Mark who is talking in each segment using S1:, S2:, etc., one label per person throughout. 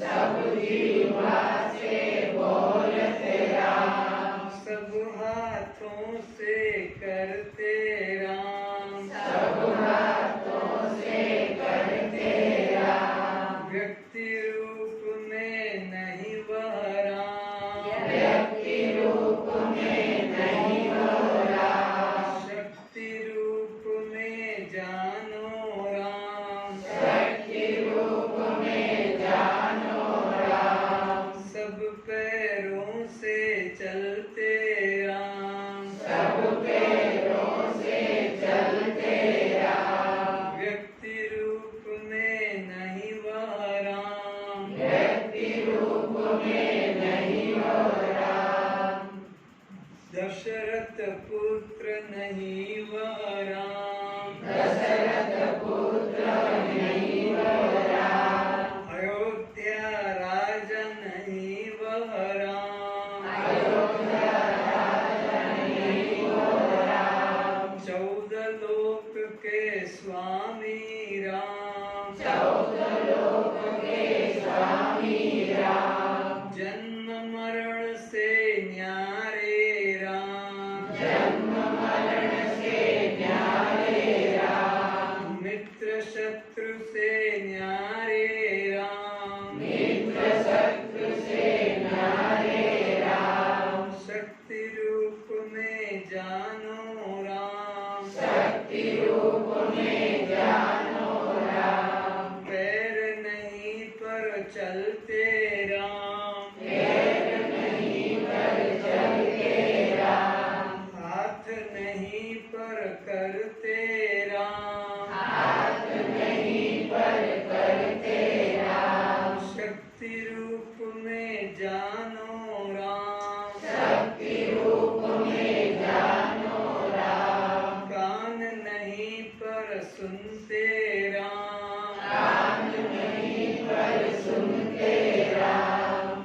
S1: सब जीवा से बोलते राम,
S2: सब हाथों से करते राम,
S1: सब हाथों से करते राम,
S2: व्यक्ति रूप में नहीं वह राम,
S1: व्यक्ति रूप में नहीं वो राम,
S2: शक्ति रूप में जानो राम,
S1: शक्ति रूप में जानो राम,
S2: सब पैरों से चलते राम,
S1: सब पैरों से चलते राम,
S2: व्यक्ति रूप में नहीं वह राम,
S1: व्यक्ति रूप में नहीं वो राम,
S2: दशरथ पुत्र नहीं वह राम,
S1: दशरथ पुत्र नहीं वो राम,
S2: अयोध्या राजा नहीं वह राम,
S1: अयोध्या राजा नहीं वो राम,
S2: 14 लोक के स्वामी राम,
S1: 14 लोक के स्वामी राम,
S2: जन्म मरण से न्यारे राम,
S1: जन्म मरण से न्यारे राम,
S2: मित्र शत्रु से न्यारे राम,
S1: मित्र शत्रु से न्यारे राम,
S2: शक्ति रूप में जानो राम,
S1: शक्ति रूप में जानो राम,
S2: पैर नहीं पर चलते राम,
S1: पैर नहीं पर चलते राम,
S2: हाथ नहीं पर करते राम,
S1: हाथ नहीं पर करते राम,
S2: शक्ति रूप में जानो राम,
S1: शक्ति रूप में जानो राम,
S2: कान नहीं पर सुनते राम,
S1: कान नहीं पर सुनते राम,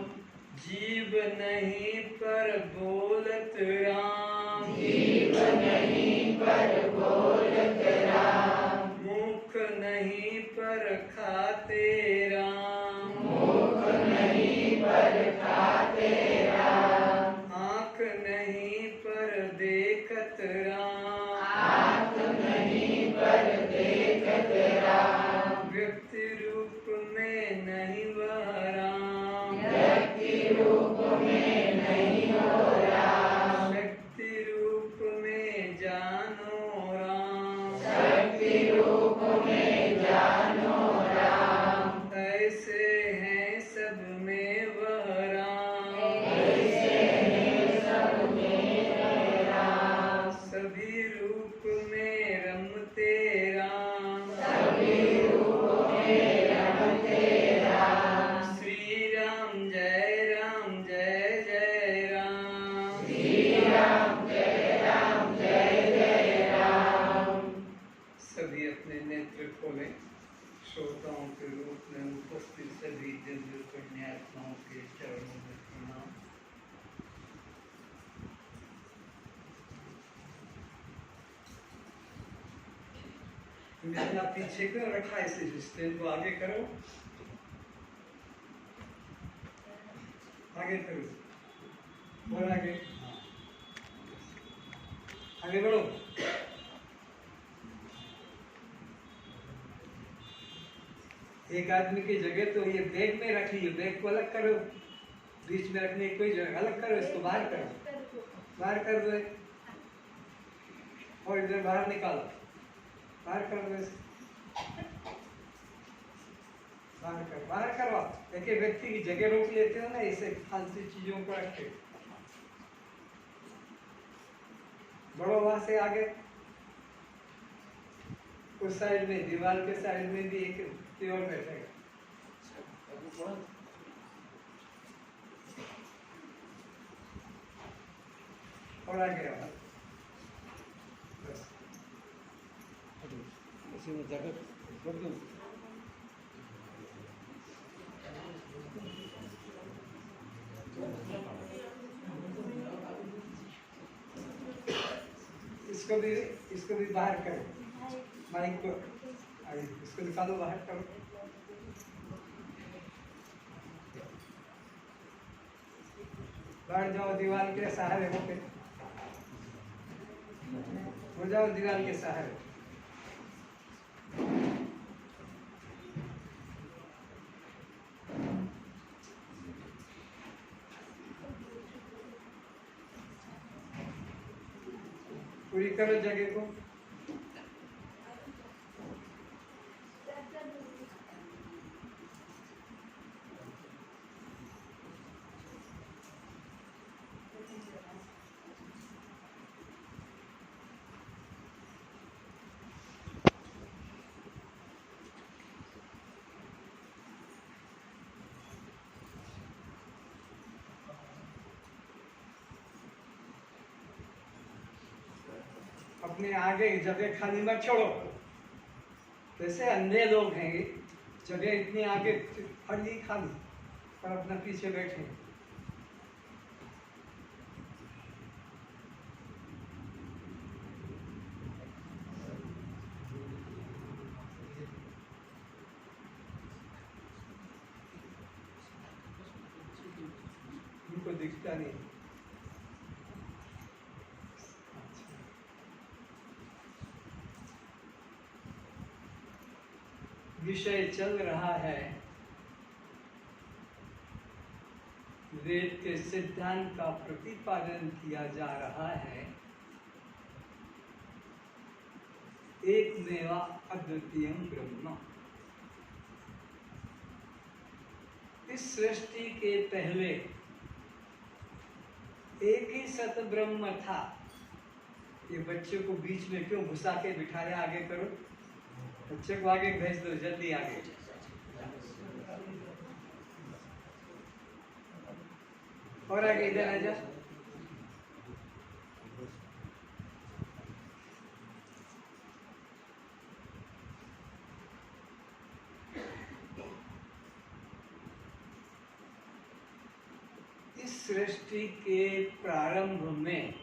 S2: जीव नहीं पर बोलत राम,
S1: जीव नहीं पर बोलत राम,
S2: मुख नहीं पर खाते राम,
S1: मुख नहीं पर खाते राम,
S2: आँख नहीं पर देखत राम,
S1: आँख नहीं पर देखत राम,
S2: व्यक्ति रूप में नहीं वह राम,
S1: व्यक्ति रूप में नहीं हो राम,
S2: शक्ति रूप में जानो राम,
S1: शक्ति रूप में जानो राम,
S2: ऐसे हैं सब में वह राम,
S1: ऐसे हैं सब में राम,
S2: सभी रूप में रमते राम,
S1: सभी रूप में रमते राम,
S2: श्री राम जय राम जय जय राम,
S1: श्री राम जय राम जय जय राम,
S2: सभी अपने नेत्र खोले। श्रोताओं के रूप में उपस्थित सभी दिव्य पुण्यात्माओं के चरणों में प्रणाम। इतना पीछे क्यों रखा है? इसे स्टैंड को आगे करो, आगे करो और आगे, आगे बढ़ो। एक आदमी की जगह तो ये बैग में रख ली, बैग को अलग करो, बीच में रखने की कोई जगह अलग करो, इसको बाहर करो, बाहर कर दो और इधर बाहर निकालो, बाहर कर दो इसे, बाहर करो। एक एक व्यक्ति की जगह रोक लेते हो ना, इसे फालतू चीजों को रख के। बढ़ो वहां से आगे, उस साइड में दीवार के साइड में भी एक और बैठेगा। और आगे आओ, बस
S3: उसी में जगह कर दूं।
S2: इसको भी बाहर करो, माइक को इसको निकालो, बाहर करो। बैठ जाओ दीवार के सहारे होके, हो जाओ दीवार के सहारे। पूरी करो जगह को। अपने आगे जगह खाली मत छोड़ो। जैसे अन्य लोग हैं, जगह इतनी आगे खाली खाली और अपना पीछे बैठे। उनको दिखता नहीं। विषय चल रहा है वेद के सिद्धांत का प्रतिपादन किया जा रहा है। एक मेवा अद्वितीयम ब्रह्म। इस सृष्टि के पहले एक ही सत ब्रह्म था। ये बच्चे को बीच में क्यों घुसा के बिठाया? आगे करो, बच्चे को आगे भेज दो, जल्दी आगे। और आगे इधर आ जा। इस सृष्टि के प्रारंभ में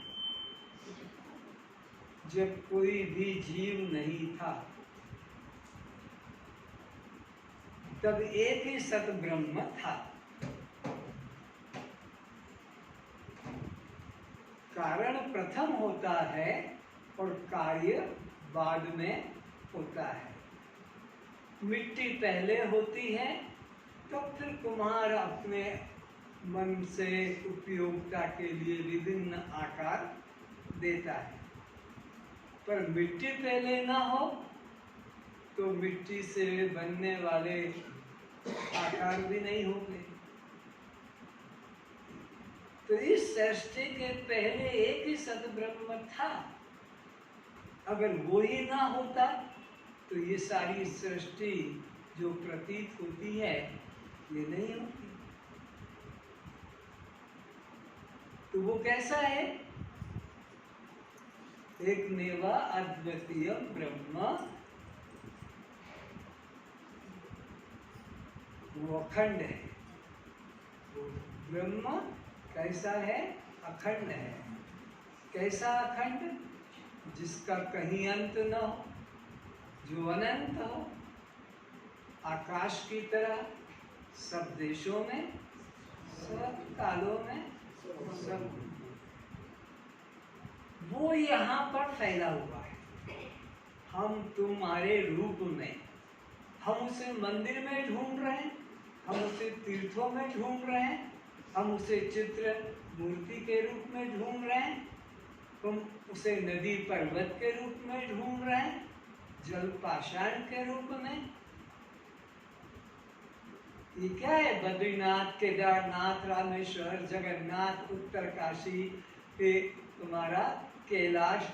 S2: जब कोई भी जीव नहीं था, तब एक ही सत ब्रह्म था। कारण प्रथम होता है और कार्य बाद में होता है। मिट्टी पहले होती है, तो फिर कुम्हार अपने मन से उपयोगिता के लिए विभिन्न आकार देता है। पर मिट्टी पहले ना हो तो मिट्टी से बनने वाले आकार भी नहीं होंगे। तो इस सृष्टि के पहले एक ही सद्ब्रह्म था। अगर वो ही ना होता तो ये सारी सृष्टि जो प्रतीत होती है ये नहीं होती। तो वो कैसा है? एक मेवा अद्वितीय ब्रह्म, वो अखंड है। वो ब्रह्म कैसा है? अखंड है। कैसा अखंड? जिसका कहीं अंत न हो, जो अनंत हो, आकाश की तरह, सब देशों में, सब कालों में, सब। वो यहाँ पर फैला हुआ है। हम तुम्हारे रूप में, हम उसे मंदिर में ढूंढ रहे हैं, हम उसे तीर्थों में ढूंढ रहे हैं, हम उसे चित्र मूर्ति के रूप में ढूंढ रहे हैं, हम उसे नदी पर्वत के रूप में ढूंढ रहे हैं, जल पाषाण के रूप में। ये क्या है? बद्रीनाथ, केदारनाथ, रामेश्वर, जगन्नाथ, उत्तरकाशी, तुम्हारा कैलाश,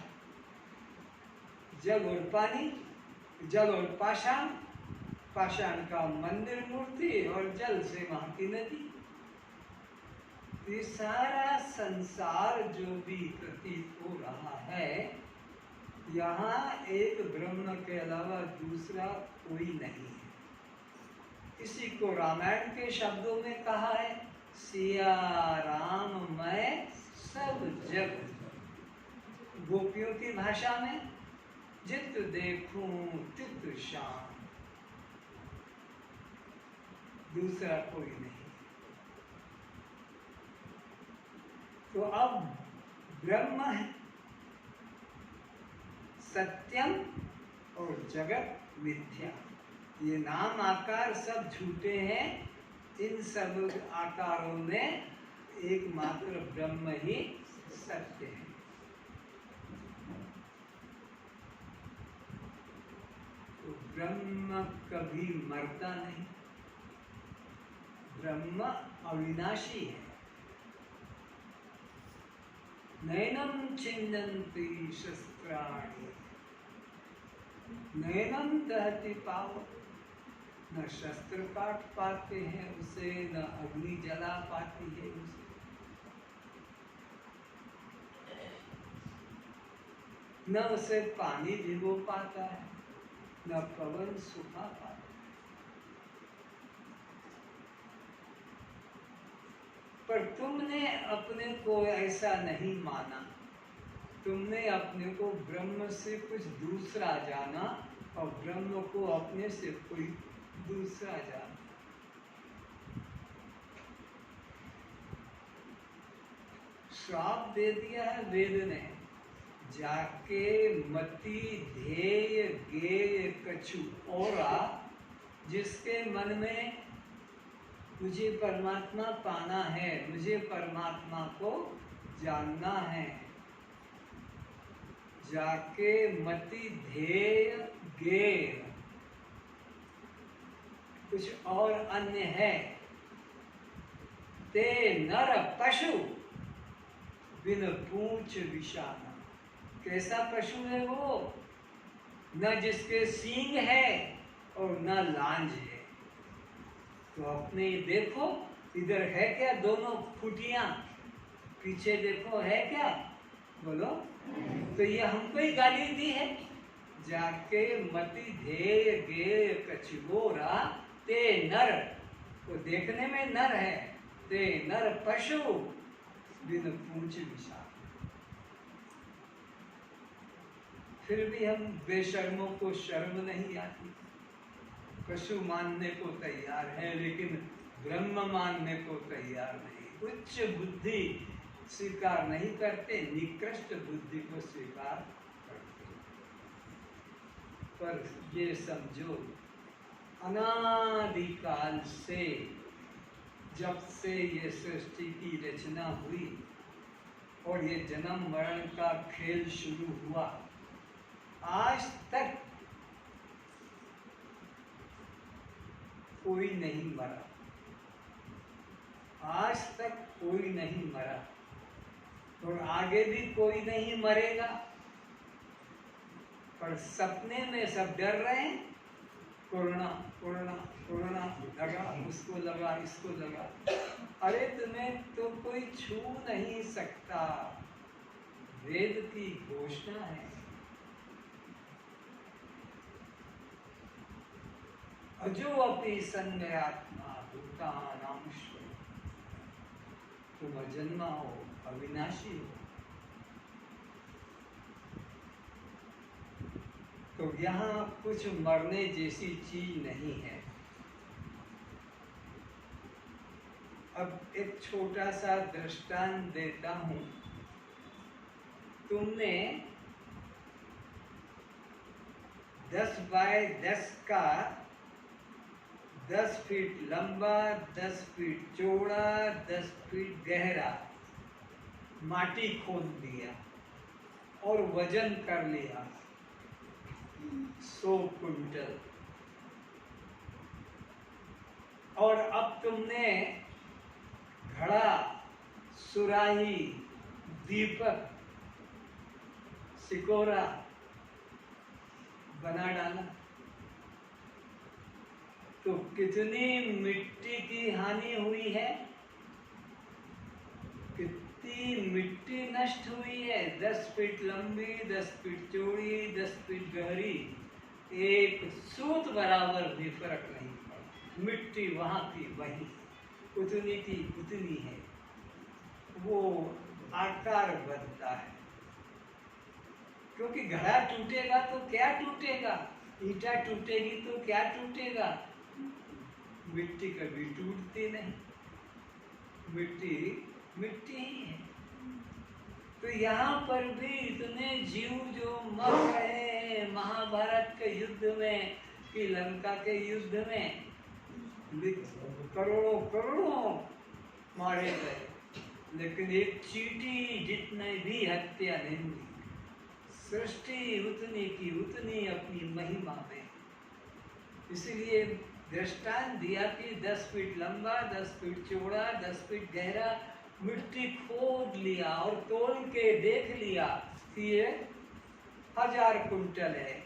S2: जल और पानी, जल और पाषाण, पाषाण का मंदिर मूर्ति और जल से वहां की नदी। ये सारा संसार जो भी प्रतीत हो रहा है, यहाँ एक ब्रह्म के अलावा दूसरा कोई नहीं है। इसी को रामायण के शब्दों में कहा है, सिया राम मैं सब जग। गोपियों की भाषा में, जित देखूं तित श्याम। दूसरा कोई नहीं। तो अब ब्रह्म है, सत्यम और जगत मिथ्या। ये नाम आकार सब झूठे हैं। इन सब आकारों में एकमात्र ब्रह्म ही सत्य है। तो ब्रह्म कभी मरता नहीं, ब्रह्म अविनाशी है। नैनम छिन्नन्ति शस्त्राणि नैनम दहति पावक। न शस्त्र काट पाते हैं उसे, न अग्नि जला पाती है उसे। न उसे पानी भिगो पाता है, न पवन सुखा पाता है। पर तुमने अपने को ऐसा नहीं माना। तुमने अपने को ब्रह्म से कुछ दूसरा जाना और ब्रह्म को अपने से कोई दूसरा जाना। श्राप दे दिया है वेद ने, जाके मति ध्येय गेय कछु औरा। जिसके मन में मुझे परमात्मा पाना है, मुझे परमात्मा को जानना है, जाके मति ध्येय गेय कुछ और अन्य है। ते नर पशु बिन पूंछ विषाना। कैसा पशु है वो? न जिसके सींग है और न लांज है। तो अपने देखो, इधर है क्या दोनों फुटियां? पीछे देखो है क्या? बोलो। तो ये हमको ही गाली दी है। जाके मति ध्येय गेय कछुगोरा ते नर। वो देखने में नर है। ते नर पशु बिन पूंछ विषान। फिर भी हम बेशर्मों को शर्म नहीं आती। पशु मानने को तैयार है लेकिन ब्रह्म मानने को तैयार नहीं। उच्च बुद्धि स्वीकार नहीं करते, निकृष्ट बुद्धि को स्वीकार करते। पर ये समझो, अनादिकाल से, जब से ये सृष्टि की रचना हुई और ये जन्म मरण का खेल शुरू हुआ, आज तक कोई नहीं मरा। आज तक कोई नहीं मरा और आगे भी कोई नहीं मरेगा। पर सपने में सब डर रहे हैं। कोरोना कोरोना कोरोना लगा, उसको लगा, इसको लगा। अरे तुम्हें तो कोई छू नहीं सकता। वेद की घोषणा है। अजो अपि संज्ञात्मा भूतानामश्व। तुम अजन्मा हो, अविनाशी हो। तो यहाँ कुछ मरने जैसी चीज नहीं है। अब एक छोटा सा दृष्टांत देता हूँ। तुमने 10 बाय 10 का 10 फीट लंबा, 10 फीट चौड़ा, 10 फीट गहरा माटी खोद दिया और वजन कर लिया 100 कुंटल। और अब तुमने घड़ा, सुराही, दीपक, सिकोरा बना डाला। तो कितनी मिट्टी की हानि हुई है? कितनी मिट्टी नष्ट हुई है? 10 फीट लंबी, 10 फीट चौड़ी, 10 फीट गहरी, एक सूत बराबर भी फर्क नहीं पड़ा। मिट्टी वहां की वही, उतनी की उतनी है। वो आकार बनता है। क्योंकि घड़ा टूटेगा तो क्या टूटेगा? ईंटा टूटेगी तो क्या टूटेगा? मिट्टी कभी टूटती नहीं। मिट्टी मिट्टी ही है। तो यहाँ पर भी इतने जीव जो मर रहे हैं महाभारत के युद्ध में कि लंका के युद्ध में करोड़ों करोड़ों मारे गए, लेकिन एक चींटी जितने भी हत्या नहीं हुई। सृष्टि उतनी की उतनी अपनी महिमा में। इसलिए दृष्टांत दिया कि 10 फीट लंबा, 10 फीट चौड़ा, 10 फीट गहरा, मिट्टी खोद लिया और तोल के देख लिया कि ये 1000 कुंटल है,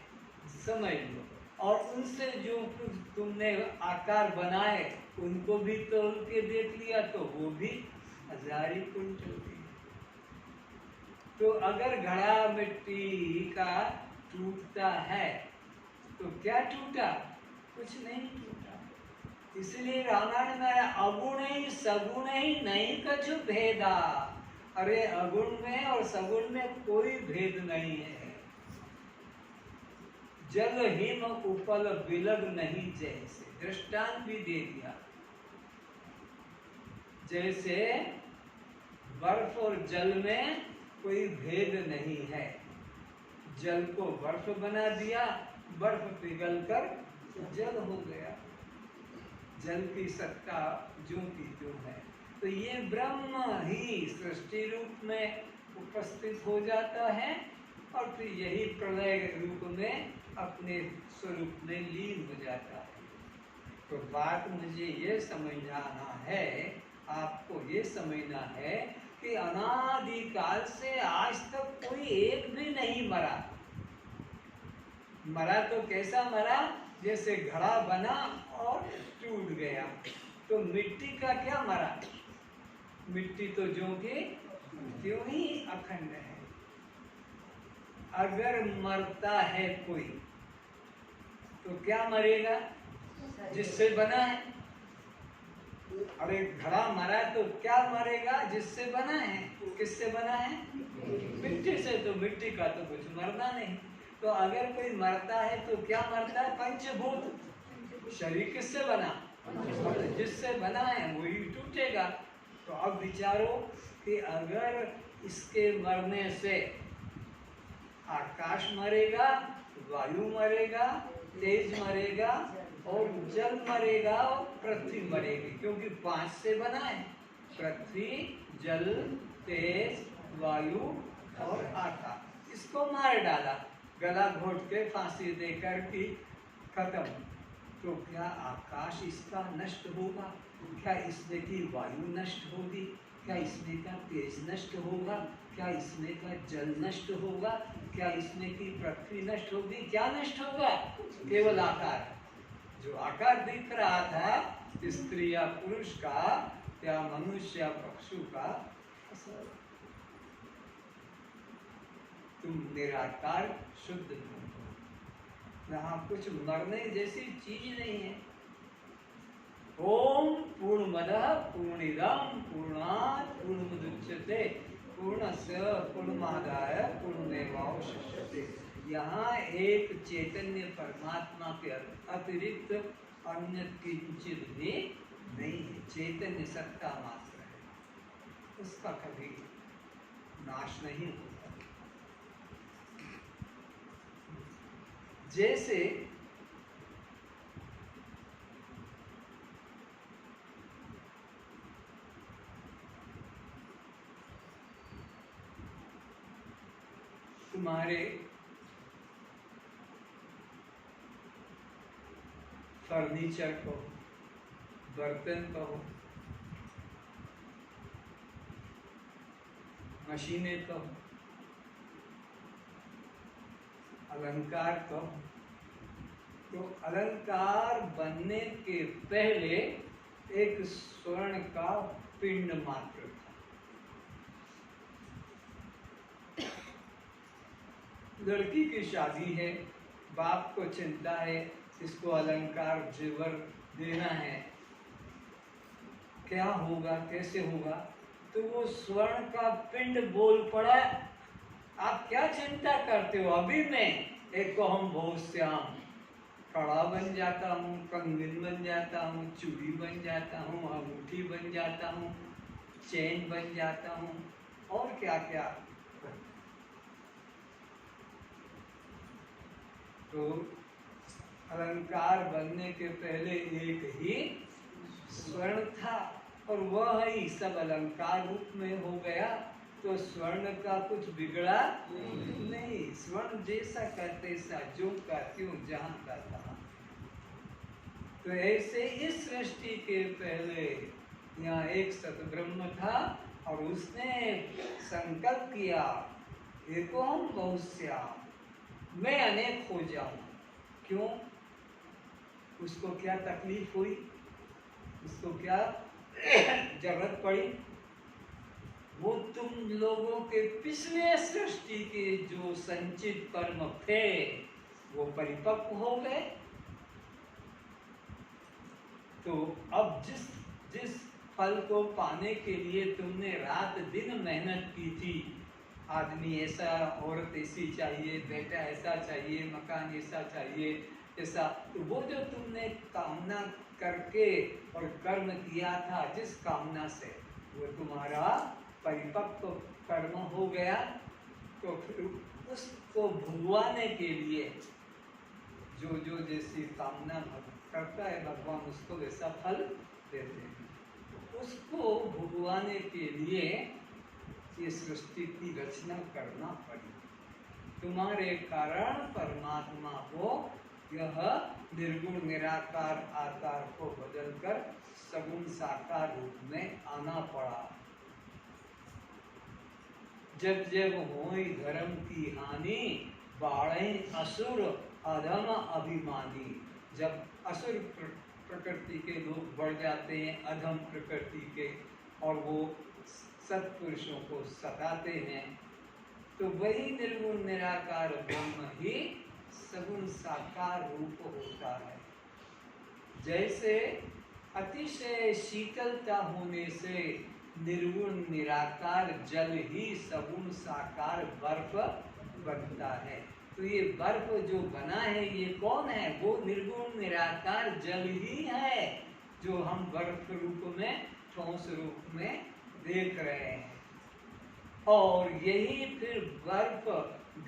S2: समझ लो। और उनसे जो कुछ तुमने आकार बनाए उनको भी तोल के देख लिया तो वो भी 1000 ही कुंटल थी। तो अगर घड़ा मिट्टी का टूटता है तो क्या टूटा? कुछ नहीं टूटा। इसलिए रामायण में अगुण ही सगुण ही नहीं कछु भेदा। अरे अगुण में और सगुण में कोई भेद नहीं है। जल हिम उपल बिलग नहीं जैसे, दृष्टांत भी दे दिया। जैसे बर्फ और जल में कोई भेद नहीं है। जल को बर्फ बना दिया, बर्फ पिघलकर जल हो गया। जल की सत्ता जो की जो है। तो ये ब्रह्म ही सृष्टि रूप में उपस्थित हो जाता है और फिर यही प्रलय रूप में अपने स्वरूप में लीन हो जाता है। तो बात मुझे ये समझाना है, आपको ये समझना है कि अनादि काल से आज तक कोई एक भी नहीं मरा। मरा तो कैसा मरा? जैसे घड़ा बना और टूट गया। तो मिट्टी का क्या मरा? मिट्टी तो जो कि त्यों ही अखंड है। अगर मरता है कोई तो क्या मरेगा? जिससे बना है। अरे घड़ा मरा तो क्या मरेगा? जिससे बना है। किससे बना है? मिट्टी से। तो मिट्टी का तो कुछ मरना नहीं। तो अगर कोई मरता है तो क्या मरता है? पंचभूत। शरीर किससे बना? जिससे बना है वही टूटेगा। तो अब विचारो कि अगर इसके मरने से आकाश मरेगा, वायु मरेगा, तेज मरेगा और जल मरेगा और पृथ्वी मरेगी, क्योंकि 5 से बना है। पृथ्वी, जल, तेज, वायु और आकाश। इसको मार डाला, गला घोट के फांसी देकर की खत्म। तो क्या आकाश इसका नष्ट होगा? क्या इसमें की वायु नष्ट होगी? क्या इसमें का तेज नष्ट होगा? क्या इसमें का जल नष्ट होगा? क्या इसमें की पृथ्वी नष्ट होगी? क्या नष्ट होगा? केवल आकार। जो आकार दिख रहा था स्त्री या पुरुष का या मनुष्य या पशु का, तुम निराकार शुद्ध हो। यहाँ कुछ मरने जैसी चीज नहीं है। ओम पूर्णमदः पूर्णिदं पूर्णात् पूर्णमुदच्यते पूर्णस्य पूर्णमादाय पूर्णमेवावशिष्यते। यहाँ एक चैतन्य परमात्मा के अतिरिक्त अन्य किंचित भी नहीं है। चैतन्य सत्ता मात्र है, उसका कभी नाश नहीं होता। जैसे तुम्हारे फर्नीचर को, बर्तन कहो, मशीनें कहो, अलंकार कहो, तो अलंकार बनने के पहले एक स्वर्ण का पिंड मात्र था। लड़की की शादी है, बाप को चिंता है इसको अलंकार जेवर देना है, क्या होगा, कैसे होगा? तो वो स्वर्ण का पिंड बोल पड़ा। आप क्या चिंता करते हो? अभी मैं एक को हम बहुत श्याम, कड़ा बन जाता हूँ, कंगन बन जाता हूँ, चूड़ी बन जाता हूँ, अंगूठी बन जाता हूँ, चेन बन जाता हूँ, और क्या क्या। तो अलंकार बनने के पहले एक ही स्वर्ण था और वह ही सब अलंकार रूप में हो गया। तो स्वर्ण का कुछ बिगड़ा नहीं, स्वर्ण जैसा का तैसा, जो का त्यों, जहां का तहां। तो ऐसे इस सृष्टि के पहले यहाँ एक सतब्रह्म था और उसने संकल्प किया एकोम बहुश्याम, मैं अनेक हो जाऊं। क्यों? उसको क्या तकलीफ हुई, उसको क्या जरूरत पड़ी? वो तुम लोगों के पिछले सृष्टि के जो संचित कर्म थे वो परिपक्व हो गए। तो अब जिस जिस फल को पाने के लिए तुमने रात दिन मेहनत की थी, आदमी ऐसा, औरत ऐसी चाहिए, बेटा ऐसा चाहिए, मकान ऐसा चाहिए, ऐसा, तो वो जो तुमने कामना करके और कर्म किया था जिस कामना से, वो तुम्हारा परिपक्व कर्म हो गया। तो फिर उसको भुगवाने के लिए जो जो जैसी कामना करता है भगवान उसको वैसा फल देते हैं। उसको भुगवाने के लिए ये सृष्टि की रचना करना पड़ी। तुम्हारे कारण परमात्मा को यह निर्गुण निराकार आकार को बदलकर सगुण साकार रूप में आना पड़ा। जब जब होई धर्म की हानि, बाढ़े असुर अधम अभिमानी। जब असुर प्रकृति के लोग बढ़ जाते हैं, अधम प्रकृति के, और वो सत्पुरुषों को सताते हैं, तो वही निर्गुण निराकार ब्रह्म ही सगुण साकार रूप होता है। जैसे अतिशय शीतलता होने से निर्गुण निराकार जल ही सगुण साकार बर्फ बनता है। तो ये बर्फ जो बना है ये कौन है? वो निर्गुण निराकार जल ही है जो हम बर्फ रूप में, ठोस रूप में देख रहे हैं। और यही फिर बर्फ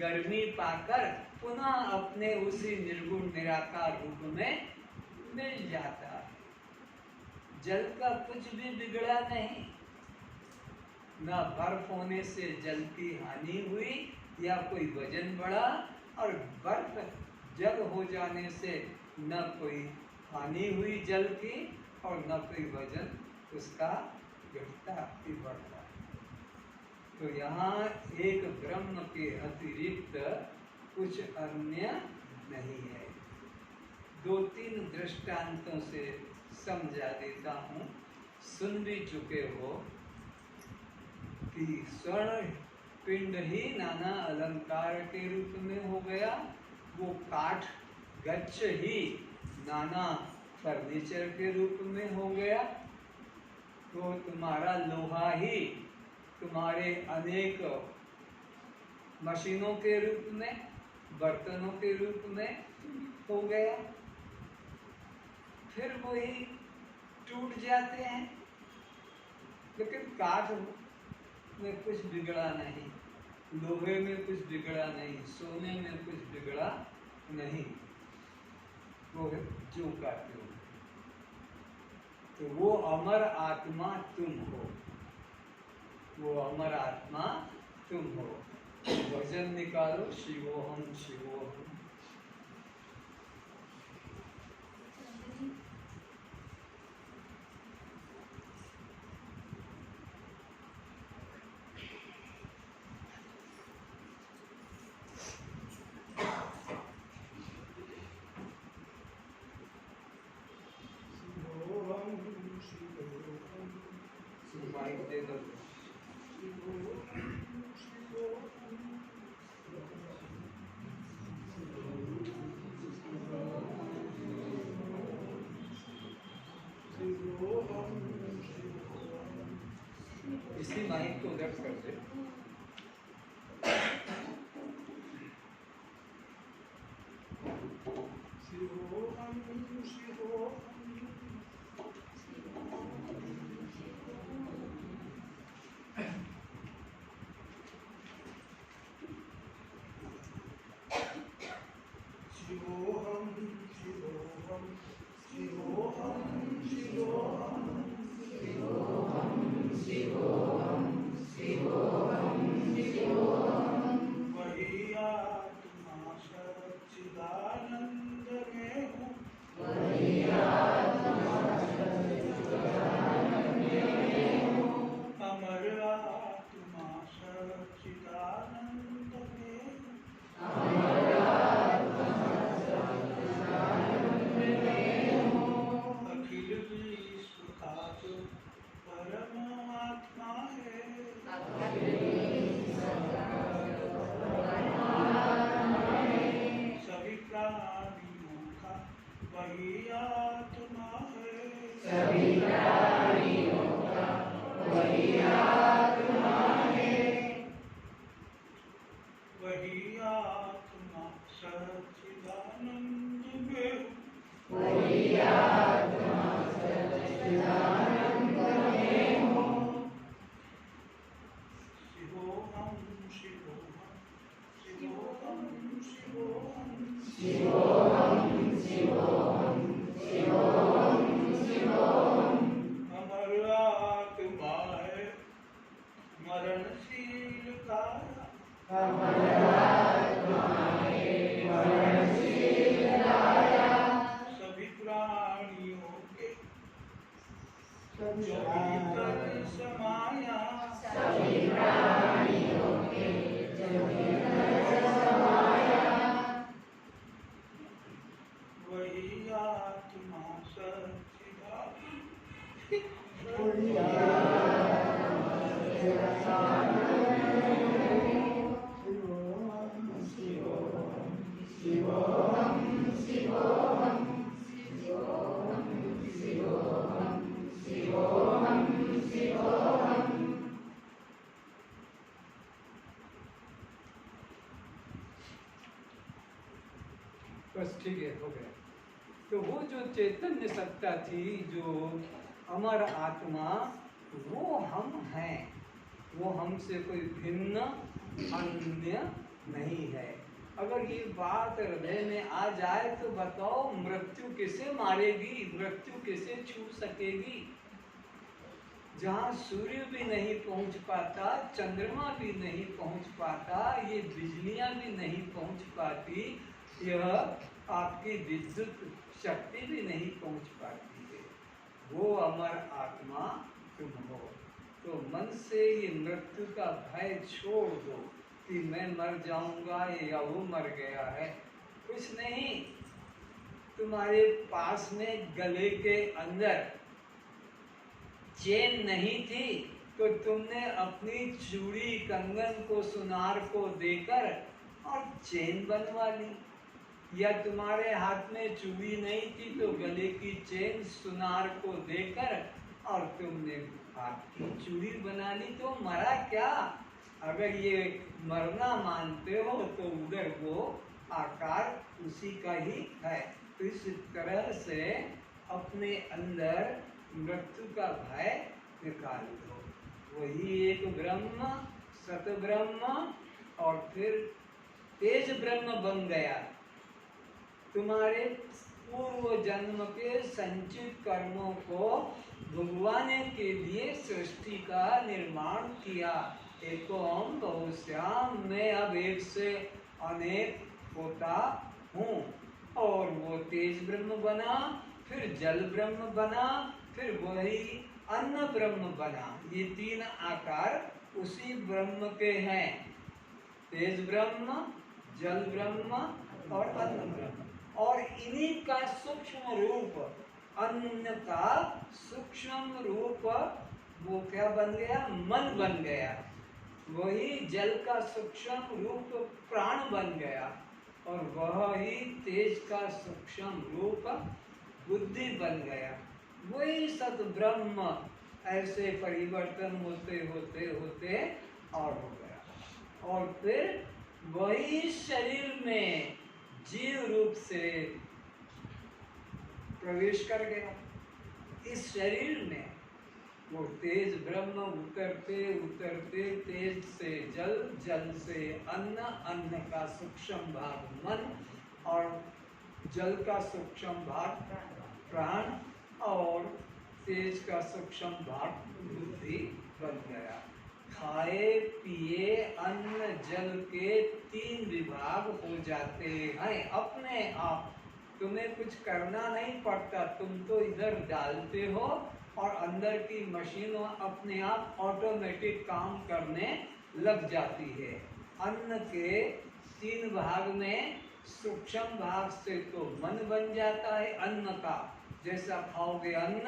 S2: गर्मी पाकर पुनः अपने उसी निर्गुण निराकार रूप में मिल जाता है। जल का कुछ भी बिगड़ा नहीं, न बर्फ होने से जल की हानि हुई या कोई वजन बढ़ा, और बर्फ जल हो जाने से न कोई हानि हुई जल की और न कोई वजन उसका घटता ही बढ़ता। तो यहाँ एक ब्रह्म के अतिरिक्त कुछ अन्य नहीं है। दो तीन दृष्टांतों से समझा देता हूँ, सुन भी चुके हो कि स्वर्ण पिंड ही नाना अलंकार के रूप में हो गया, वो काठ गच्छ ही नाना फर्नीचर के रूप में हो गया, तो तुम्हारा लोहा ही तुम्हारे अनेक मशीनों के रूप में, बर्तनों के रूप में हो गया। फिर वही टूट जाते हैं, लेकिन काठ में कुछ बिगड़ा नहीं, लोहे में कुछ बिगड़ा नहीं, सोने में कुछ बिगड़ा नहीं, वो जो का त्यों। तो वो अमर आत्मा तुम हो, वो अमर आत्मा तुम हो। भजन निकालो, शिवोहम शिवोहम। इसी माइक को उधर कर दे।
S1: सभी प्राणियों का वही आत्मा है।
S4: सभी प्राणियों का वही आत्मा है।
S1: वही आत्मा सच्चिदानंद में।
S4: वही आत्मा सच्चिदानंद में हो।
S1: शिवोहम शिवोहम शिवोहम शिवोहम
S4: शिवोहम शिवोहम शिवोहम शिवोहम।
S1: अमर आत्मा है मरणशील काया।
S4: अमर आत्मा है मरणशील काया।
S1: सभी प्राणियों के जो भीतर समाया।
S4: सभी प्राणियों के जो भीतर समाया।
S1: वही आत्मा सच्चिदानंद।
S4: वही आत्मा सच्चिदानंद। शिवोहम शिवोहम शिवोहम शिवोहम शिवोहम शिवोहम।
S2: बस ठीक है, हो गया। तो वो जो चैतन्य सत्ता थी, जो अमर आत्मा, वो हम हैं। वो हमसे कोई भिन्न अन्य नहीं है। अगर ये बात हृदय में आ जाए तो बताओ, मृत्यु किसे मारेगी, मृत्यु किसे छू सकेगी? जहाँ सूर्य भी नहीं पहुँच पाता, चंद्रमा भी नहीं पहुँच पाता, ये बिजलियाँ भी नहीं पहुँच पाती, यह आपकी विद्युत शक्ति भी नहीं पहुँच पाती है। वो अमर आत्मा तुम हो। तो मन से ये मृत्यु का भय छोड़ दो कि मैं मर जाऊंगा या वो मर गया है। कुछ नहीं, तुम्हारे पास में गले के अंदर चेन नहीं थी तो तुमने अपनी चूड़ी कंगन को सुनार को देकर और चेन बनवा ली, या तुम्हारे हाथ में चूड़ी नहीं थी तो गले की चेन सुनार को देकर और तुमने हाथ की चूड़ी बना ली। तो मरा क्या? अगर ये मरना मानते हो तो उधर वो आकार उसी का ही है। तो इस तरह से अपने अंदर मृत्यु का भय निकाल दो। वही एक ब्रह्म, सत ब्रह्म और फिर तेज ब्रह्म बन गया। तुम्हारे पूर्व जन्म के संचित कर्मों को भुगवाने के लिए सृष्टि का निर्माण किया। एकोम बहुश्याम, मैं अब एक से अनेक होता हूँ। और वो तेज ब्रह्म बना, फिर जल ब्रह्म बना, फिर वही अन्न ब्रह्म बना। ये तीन आकार उसी ब्रह्म के हैं, तेज ब्रह्म, जल ब्रह्म और अन्न ब्रह्म। और इन्हीं का सूक्ष्म रूप, अन्न का सूक्ष्म रूप वो क्या बन गया? मन बन गया। वही जल का सूक्ष्म रूप प्राण बन गया, और वह ही तेज का सूक्ष्म रूप बुद्धि बन गया। वही सत ब्रह्म ऐसे परिवर्तन होते होते होते और हो गया। और फिर वही शरीर में जीव रूप से प्रवेश कर गया। इस शरीर में वो तेज ब्रह्म उतरते उतरते तेज से जल, जल से अन्न, अन्न का सूक्ष्म भाग मन और जल का सूक्ष्म भाग प्राण और तेज का सूक्ष्म भाग बुद्धि बन गया। खाए पिए अन्न जल के तीन विभाग हो जाते हैं अपने आप। तुम्हें कुछ करना नहीं पड़ता, तुम तो इधर डालते हो और अंदर की मशीन अपने आप ऑटोमेटिक काम करने लग जाती है। अन्न के तीन भाग में सूक्ष्म भाग से तो मन बन जाता है अन्न का, जैसा खाओगे अन्न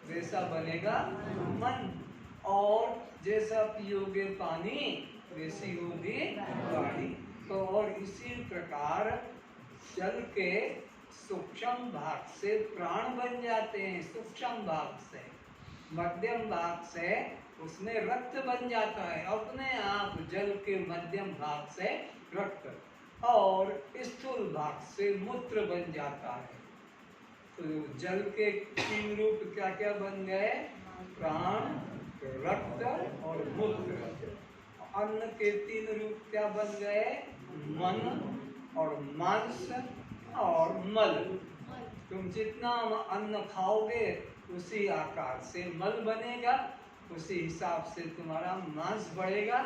S2: वैसा बनेगा मन। और जैसा पियोगे पानी वैसी होगी वाणी। तो और इसी प्रकार जल के सूक्ष्म भाग से प्राण बन जाते हैं, सूक्ष्म भाग से, मध्यम भाग से उसमें रक्त बन जाता है, अपने आप जल के मध्यम भाग से रक्त, और स्थूल भाग से मूत्र बन जाता है। तो जल के 3 रूप क्या क्या बन गए? प्राण, रक्त और मूत्र। अन्न के 3 रूप क्या बन गए? मन और मांस और मल। तुम जितना अन्न खाओगे उसी आकार से मल बनेगा, उसी हिसाब से तुम्हारा मांस बढ़ेगा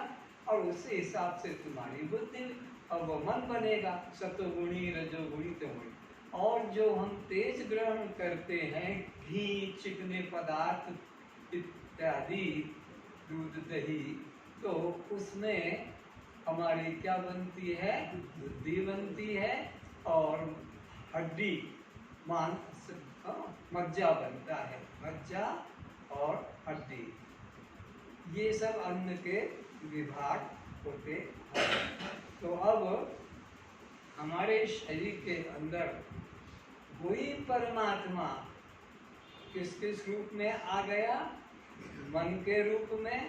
S2: और उसी हिसाब से तुम्हारी बुद्धि और वो मन बनेगा, सतोगुणी रजोगुणी तमोगुणी। और जो हम तेज ग्रहण करते हैं, घी, चिकने पदार्थ इत्यादि, दूध, दही, तो उसमें हमारी क्या बनती है? बुद्धि बनती है और हड्डी, मांस, मज्जा बनता है, मज्जा और हड्डी। ये सब अन्न के विभाग होते हैं। तो अब हमारे शरीर के अंदर वही परमात्मा किस किस रूप में आ गया? मन के रूप में,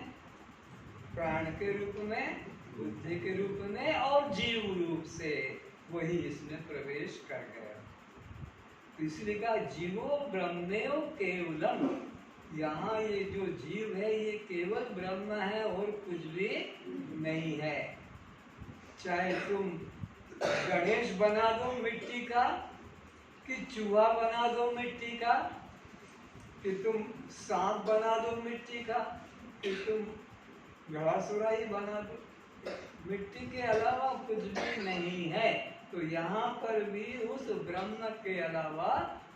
S2: प्राण के रूप में, बुद्धि के रूप में और जीव रूप से वही इसमें प्रवेश कर गया। इसलिए कहा जीवो ब्रह्मेव केवलम। यहाँ ये जो जीव है ये केवल ब्रह्म है और कुछ भी नहीं है। चाहे तुम गणेश बना दो मिट्टी का, कि चूहा बना दो मिट्टी का, कि तुम सांप बना दो मिट्टी का, कि तुम घड़ासुराई बना दो, मिट्टी के अलावा कुछ भी नहीं है। तो यहाँ पर भी उस ब्रह्म के अलावा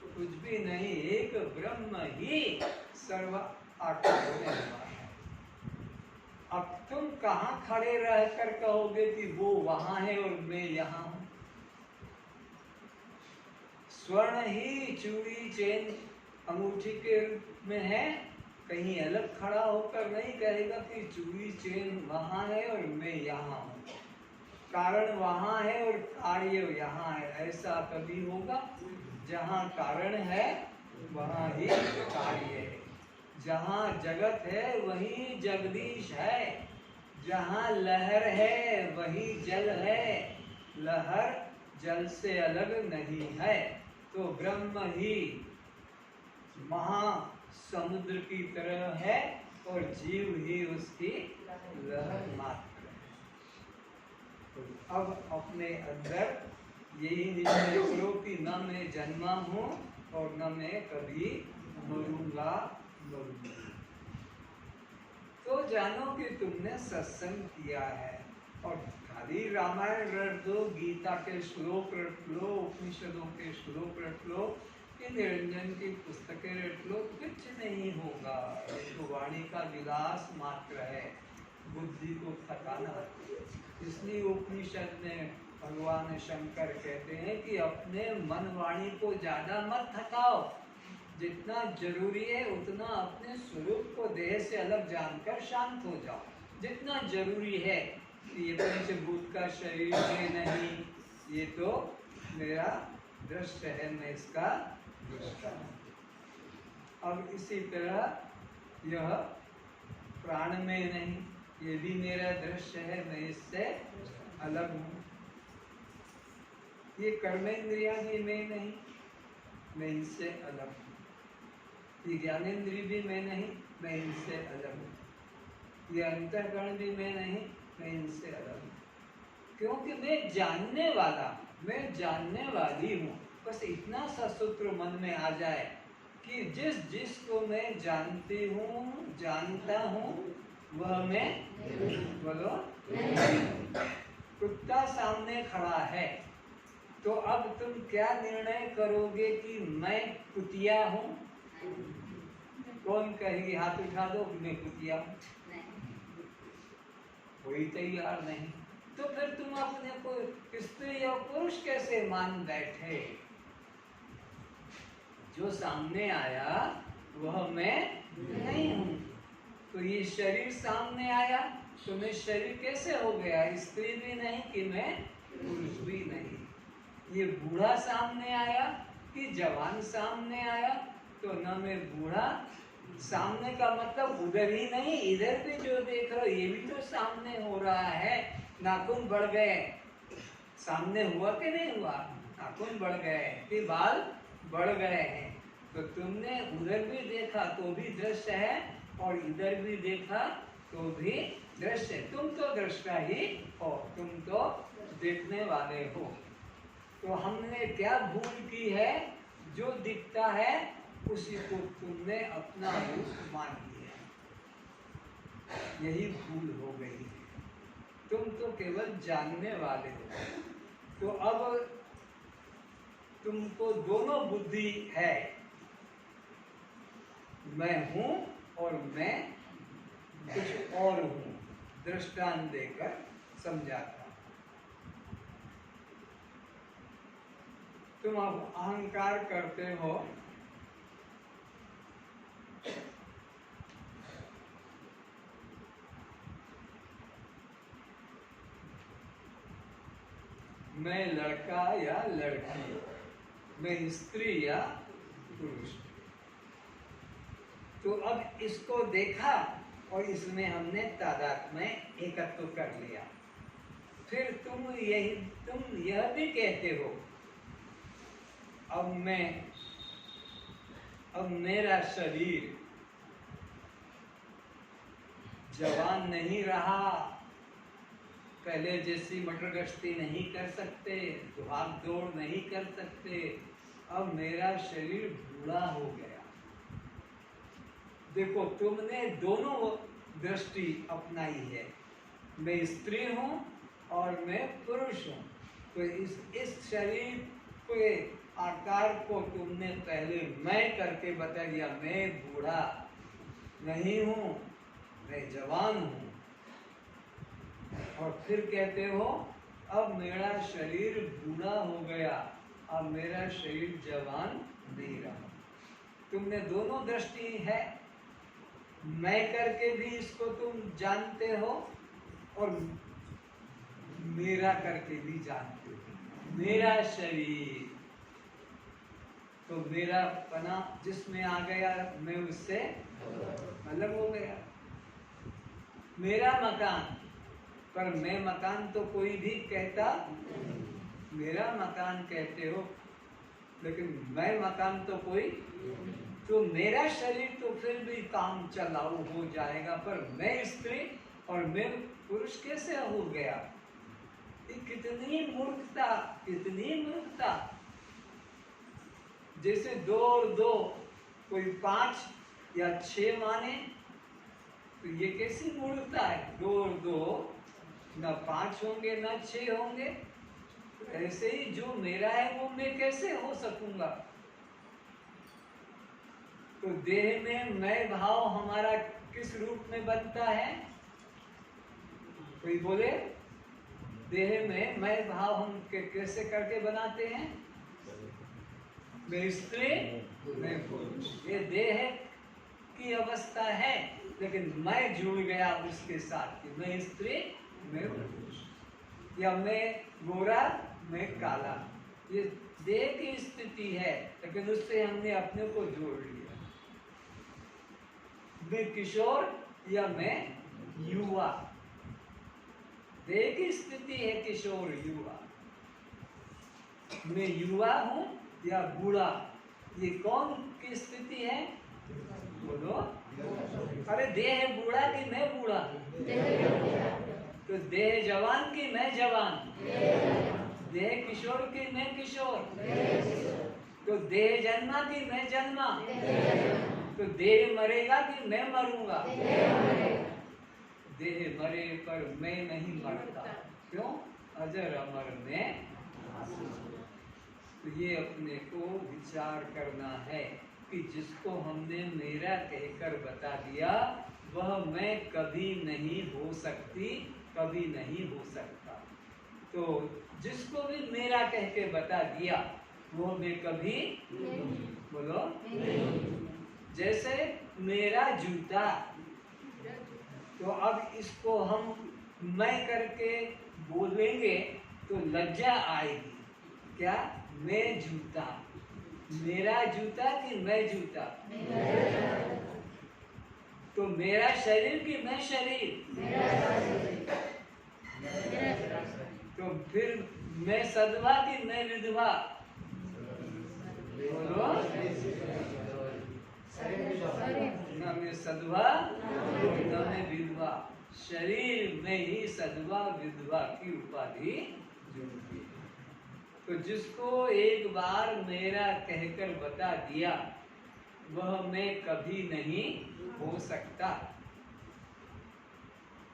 S2: कुछ भी नहीं, एक ब्रह्म ही सर्व आकार में हुआ है। अब तुम कहाँ खड़े रहकर कहोगे कि वो वहां है और मैं यहाँ हूं? स्वर्ण ही चूड़ी, चेन, अंगूठी के रूप में है, कहीं अलग खड़ा होकर नहीं कहेगा कि चूड़ी चेन वहां है और मैं यहाँ हूँ। कारण वहां है और कार्य यहाँ है, ऐसा कभी होगा? जहाँ कारण है वहाँ ही कार्य है, जहाँ जगत है वहीं जगदीश है, जहाँ लहर है वही जल है, लहर जल से अलग नहीं है। तो ब्रह्म ही महासमुद्र की तरह है और जीव ही उसकी लहर मात्र है। तो अब अपने अंदर यही निश्चय करो कि न मैं जन्मा हूँ और न मैं कभी मरूंगा। तो जानो कि तुमने सत्संग किया है, और खाली रामायण रट लो, गीता के श्लोक रट लो, उपनिषदों के श्लोक रट लो, कि निरंजन की पुस्तकें रट लो, कुछ नहीं होगा। ये तो वाणी का विलास मात्र है, बुद्धि को थकाना। इसलिए उपनिषद में भगवान शंकर कहते हैं कि अपने मन वाणी को ज्यादा मत थकाओ, जितना जरूरी है उतना अपने स्वरूप को देह से अलग जानकर शांत हो जाओ। जितना जरूरी है कि ये पंचभूत का शरीर में नहीं, ये तो मेरा दृश्य है, मैं इसका दृष्टा हूं। अब इसी तरह यह प्राण में नहीं, ये भी मेरा दृश्य है, मैं इससे अलग हूँ। ये कर्मेंद्रिया भी मैं नहीं, मैं इनसे अलग हूँ। ये ज्ञानेंद्रिय भी मैं नहीं, मैं इनसे अलग हूँ। ये अंतःकरण भी मैं नहीं, मैं इनसे अलग हूँ। क्योंकि मैं जानने वाला, मैं जानने वाली हूँ। बस इतना सा सूत्र मन में आ जाए कि जिस जिसको मैं जानती हूँ, जानता हूँ, वह मैं, बोलो, कुत्ता सामने खड़ा है, तो अब तुम क्या निर्णय करोगे कि मैं कुतिया हूँ? कौन कहेगी? हाथ उठा दो, मैं कुतिया हूँ। कोई तैयार नहीं। तो फिर तुम अपने को स्त्री और पुरुष कैसे मान बैठे? जो सामने आया वह मैं नहीं हूँ। तो ये शरीर सामने आया तो मैं शरीर कैसे हो गया? स्त्री भी नहीं कि मैं पुरुष भी नहीं। ये बूढ़ा सामने आया कि जवान सामने आया तो न मैं बूढ़ा, सामने का मतलब उधर ही नहीं, इधर भी जो देख रहे हो ये भी तो सामने हो रहा है। नाखून बढ़ गए, सामने हुआ कि नहीं हुआ? नाखून बढ़ गए कि बाल बढ़ गए हैं। तो तुमने उधर भी देखा तो भी दृश्य है और इधर भी देखा तो भी दृश्य है। तुम तो दृष्टा ही हो, तुम तो देखने वाले हो। तो हमने क्या भूल की है? जो दिखता है उसी को तुमने अपना रूप मान लिया, यही भूल हो गई है। तुम तो केवल जानने वाले हो। तो अब तुमको दोनों बुद्धि है, मैं हूं और मैं कुछ और हूं। दृष्टांत देकर समझाता हूं। तुम अब अहंकार करते हो, मैं लड़का या लड़की, मैं स्त्री या पुरुष। तो अब इसको देखा और इसमें हमने तादात्म्य में एकत्व कर लिया। फिर तुम यह भी कहते हो अब मेरा शरीर जवान नहीं रहा, पहले जैसी मटर गश्ती नहीं कर सकते, भाग दौड़ नहीं कर सकते, अब मेरा शरीर बूढ़ा हो गया। देखो तुमने दोनों दृष्टि अपनाई है, मैं स्त्री हूं और मैं पुरुष हूं। तो इस शरीर के आकार को तुमने पहले मैं करके बता दिया, मैं बूढ़ा नहीं हूं, मैं जवान हूं। और फिर कहते हो अब मेरा शरीर बूढ़ा हो गया, अब मेरा शरीर जवान नहीं रहा। तुमने दोनों दृष्टि है, मैं करके भी इसको तुम जानते हो और मेरा करके भी जानते हो। मेरा शरीर तो मेरा पना जिसमें आ गया, मैं उससे अलग हो गया। मेरा मकान, पर मैं मकान तो कोई भी कहता, मेरा मकान कहते हो, लेकिन मैं मकान तो कोई, तो मेरा शरीर तो फिर भी काम चलाऊ हो जाएगा, पर मैं स्त्री और मैं पुरुष कैसे हो गया? ये कितनी मूर्खता, कितनी मूर्खता। जैसे 2 और 2 कोई 5 या 6 माने, तो ये कैसी मूर्खता है? 2 और 2 न 5 होंगे न 6 होंगे। तो ऐसे ही जो मेरा है वो मैं कैसे हो सकूंगा? तो देह में मैं भाव हमारा किस रूप में बनता है? कोई बोले देह में मैं भाव हम कैसे करके बनाते हैं? मैं स्त्री मैं पुरुष, ये देह की अवस्था है, लेकिन मैं जुड़ गया उसके साथ कि मैं स्त्री मैं पुरुष, या मैं गोरा मैं काला। ये देह की स्थिति है, लेकिन उससे हमने अपने को जोड़ लिया। मैं किशोर या मैं युवा, देह की स्थिति है किशोर युवा। मैं युवा हूं या बूढ़ा, ये कौन की स्थिति है? बोलो। अरे देह बूढ़ा कि मैं बूढ़ा? तो देह जवान की मैं जवान? देह किशोर की मैं किशोर? तो देह जन्मा कि मैं जन्मा? तो देह मरेगा कि मैं मरूंगा? देह मरे पर मैं नहीं मरता, क्यों? अजर अमर में। तो ये अपने को विचार करना है कि जिसको हमने मेरा कहकर बता दिया वह मैं कभी नहीं हो सकती, कभी नहीं हो सकता। तो जिसको भी मेरा कह के बता दिया वो मैं कभी बोलो। जैसे मेरा जूता, तो अब इसको हम मैं करके बोलेंगे तो लज्जा आएगी। क्या? मैं जूता, मेरा जूता कि मैं जूता? तो मेरा शरीर कि मैं शरीर? तो फिर मैं सधवा कि मैं विधवा? बोलो ना, मैं सधवा ना मैं विधवा। शरीर में ही सधवा विधवा की उपाधि जुड़ती है। तो जिसको एक बार मेरा कहकर बता दिया वह मैं कभी नहीं हो सकता।